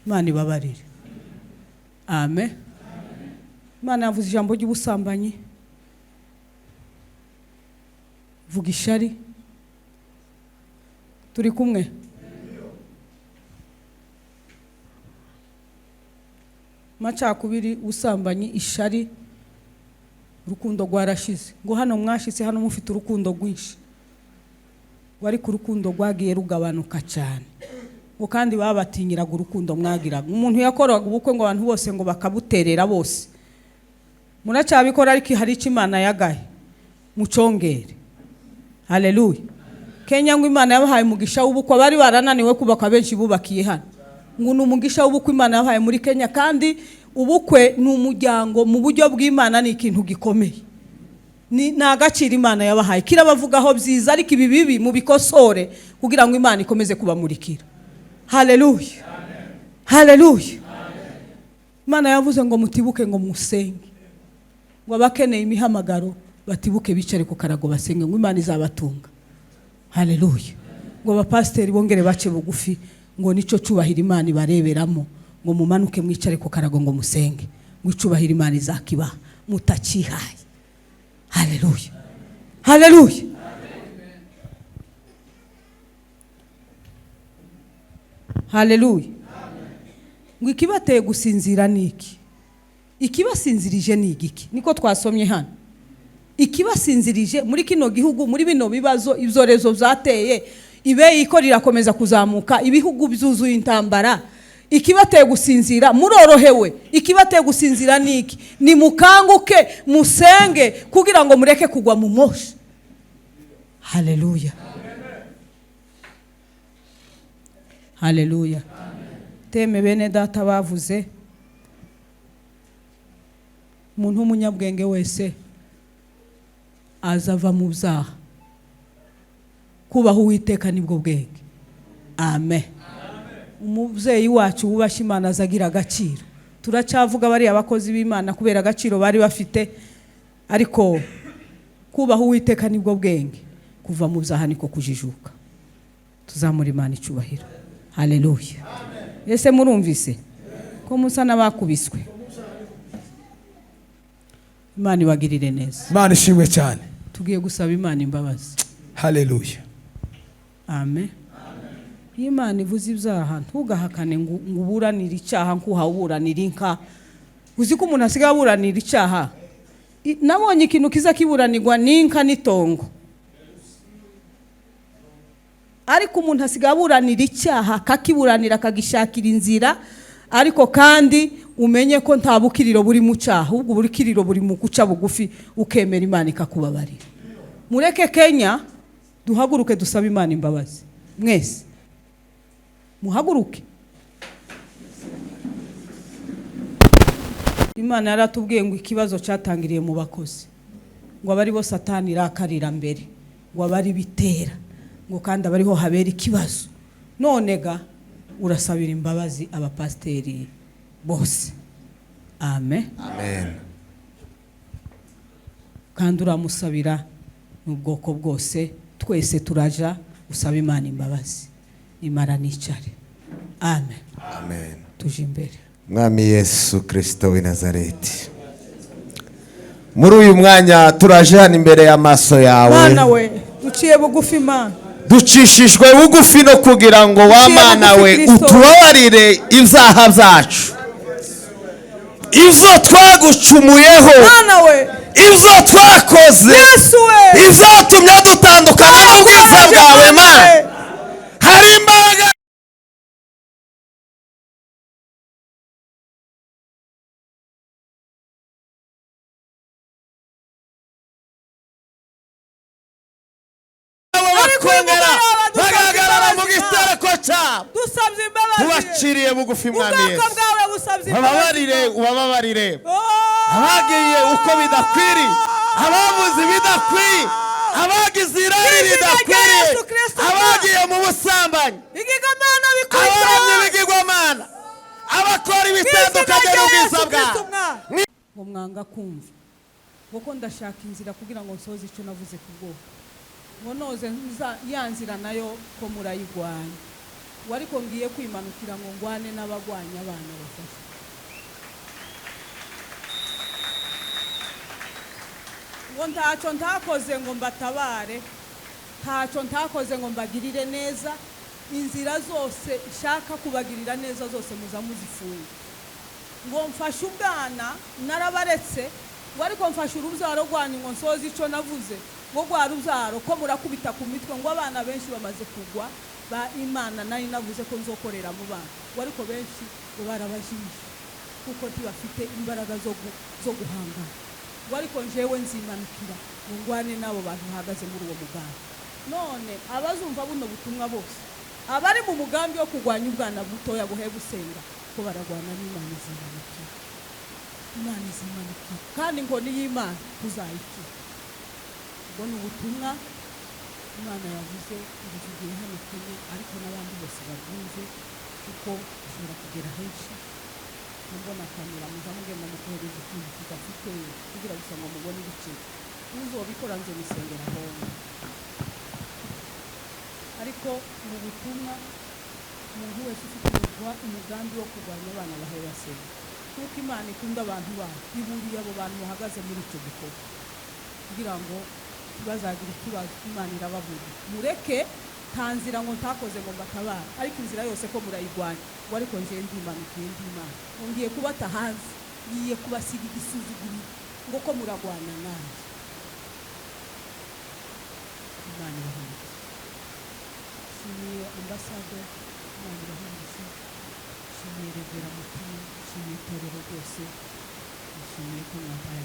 Imana ibabarire. Amen. Imana yavuze ijambo ry'ubusambanyi, vuga ishari. Turi kumwe? Macakubiri, ubusambanyi, ishari, urukundo rwarashize. Ngo hano mwashitse hano mufite urukundo rwinshi, wari ku rukundo rwagiye rugabanuka cyane. Ngo kandi babatinyiraga urukundo mwagiraga. Umuntu yakoraga ubukwe ngo abantu bose ngo bakabuterera bose. Muracyabikora ariko hari icyo Imana yagaye, mucongere. Haleluya. Kenya ngo Imana yabahaye umugisha w'ubukwe, bari barananiwe kubaka benshi bubakiye hano. Ngo n'umugisha w'ubukwe Imana yabahaye muri Kenya, kandi ubukwe n'umuryango mu buryo bw'Imana ni ikintu gikomeye. Ni agaciro Imana yabahaye. Kirabavugaho byiza, ariko ibi bibi mubikosore kugira ngo Imana ikomeze kubamurikira. Haleluya. Haleluya. Imana yavuze ngo mutibuke ngo musenge. Ngo abakeneye imihamagaro batibuke bicare ku karago basenge, ngo Imana izabatunga. Haleluya. Ngo abapasiteri bongere bace bugufi, ngo nico cubahira Imana ibareberamo, ngo mumanuke mwicare ku karago ngo musenge, ngo icubahira Imana izakiba mutacihaye. Haleluya. Haleluya. Haleluya. Ngo ikibateye gusinzira niki? Ikibasinzirije ni igiki? Niko twasomye hano. Ikibasinzirije muri kino gihugu, muri bino bibazo ibyorezo zateye, ibe ikorira komeza kuzamuka, ibihugu byuzuye intambara. Ikibateye gusinzira, murorohewe. Ikibateye gusinzira niki? Ni mukanguke musenge kugira ngo mureke kugwa mu moshi. Haleluya. Haleluya. Teme bene data bavuze, umuntu w'umunyabwenge wese azava mu byaha. Kubaho Uwiteka nibwo bwenge. Amen. Umubyeyi wacu wubasha Imana azagira agaciro. Turacavuga bari abakozi b'Imana kubera agaciro bari bafite, ariko kubaho Uwiteka nibwo bwenge, kuva mu byaha niko kujijuka. Tuzamura Imana icubahiro. Haleluya. Ese murumvise ko musa n'abakubiswe? Imana ibagirire neza. Imana ishimwe cyane. Tugiye gusaba Imana imbabazi. Haleluya. Amen. Imana ivuze ibyaha ntugahakane ngo uburanire icyaha nkuhawuranira inka. Uzi ko umuntu asigaye aburanira icyaha. Nabonye ikintu kiza kiburanirwa n'inka n'itongo, ariko umuntu asigaye aburanira icyaha kakiburanira akagishakira inzira, ariko kandi umenye ko nta bukiriro buri mu cyaha, ahubwo ubukiriro buri mu guca bugufi ukemera Imana ikakubabarira. Mureke Kenya duhaguruke dusaba Imana imbabazi. Mwese muhaguruke. Imana yaratubwiye ngo ikibazo cyatangiriye mu bakozi, ngo abari bo Satani irakarira mbere, ngo abari bitera, ngo kandi abariho habera ikibazo. None ga urasabira imbabazi abapasiteri bose. Amen. Amen. Kandi uramusabira n'ubwoko bwose, twese turaja usaba Imana imbabazi. Imana nicare. Amen. Amen. Tuje imbere. Mwami Yesu Kristo w'i Nazareti, muri uyu mwanya turaje hano imbere y'amaso yawe. Mana we duciye bugufi Mana, ducishijwe bugufi no kugira ngo wa Mana we utubabarire ibyaha byacu, ibyo twagucumuyeho, Mana we ibyo twakoze, Yesu we ibyatumye dutandukana n'ubwiza bwawe. Mana, hari imbaraga bagaragara mu gitereko cyabo, dusabye imbabazi, tubaciriye bugufi Mwami ubwoko Yesu. bwawe busabye Ubabarire, ubabarire Oh! abagiye uko bidakwiriye, abavuze ibidakwiye, abagize irari ridakwiriye, abagiye mu busambanyi, Igigamana abaramye bikora ibigirwamana, abakora ibitandukanye n'ubwiza bwawe. ngo mwanga kumva kuko ndashaka inzira kugira ngo nsoze icyo navuze ku bwoko, ngo noze ya nzira nayo ko murayigwanya, wariko ngiye kwimanukira ngo ngwane n'abagwanya abana bafashe. Ngo ntacyo ntakoze ngo mbatabare, ntacyo ntakoze ngo mbagirire neza, inzira zose ishaka kubagirira neza zose muza muzifunga. Ngo mfashe ubwana narabaretse, wariko mfashe urubyaro rwanyu ngo nsoze icyo navuze, ngo rwa rubyaro ko murakubita ku mitwe, ngo abana benshi bamaze kugwa ba Imana nari navuze ko nzokorera mu bana, wariko benshi ngo barabajije kuko tibafite imbaraga zo guhangana. Wariko njewe nzimanukira ngo ngwane nabo bantu bahagaze muri uwo mugambi. None abazumva buno butumwa bose, abari mu mugambi wo kugwanya ubwana butoya buhe gusenga, ko baragwana n'Imana izimanukira. Imana izimanukira kandi ngo n'Imana tuzayikira. Ngo n'ubutumwa Imana yavuze ubuvugiye hano Kenya, ariko n'abandi bose babwumve kuko ushobora kugera henshi. Mbona kamera muzamugenda mukohereza ikintu kidafite kugira gusa ngo mubone ibiciro, uzobikora nze misengera hongo. Ariko mu butumwa umuntu wese ufite umugambi wo kurwanya abana bahe basenga, kuko Imana ikunda abantu bayo, iburiye abo bantu bahagaze muri icyo gikorwa kugira ngo bazagira ikibazo. Imana irababura, mureke nta nzira ngo ntakoze ngo mbatabara, ariko inzira yose ko murayigwanya. Ngo ariko nje ndimanukiye nd'Imana, ngiye kubata hanze, ngiye kubasiga igisuzuguro ngo ko muragwana nanjye. Imana irahumuriza. Shimiye ambasade, Imana irahumuriza. Shimiye Revera Mutima, shimiye itorero rwose, shimiye ko mwataye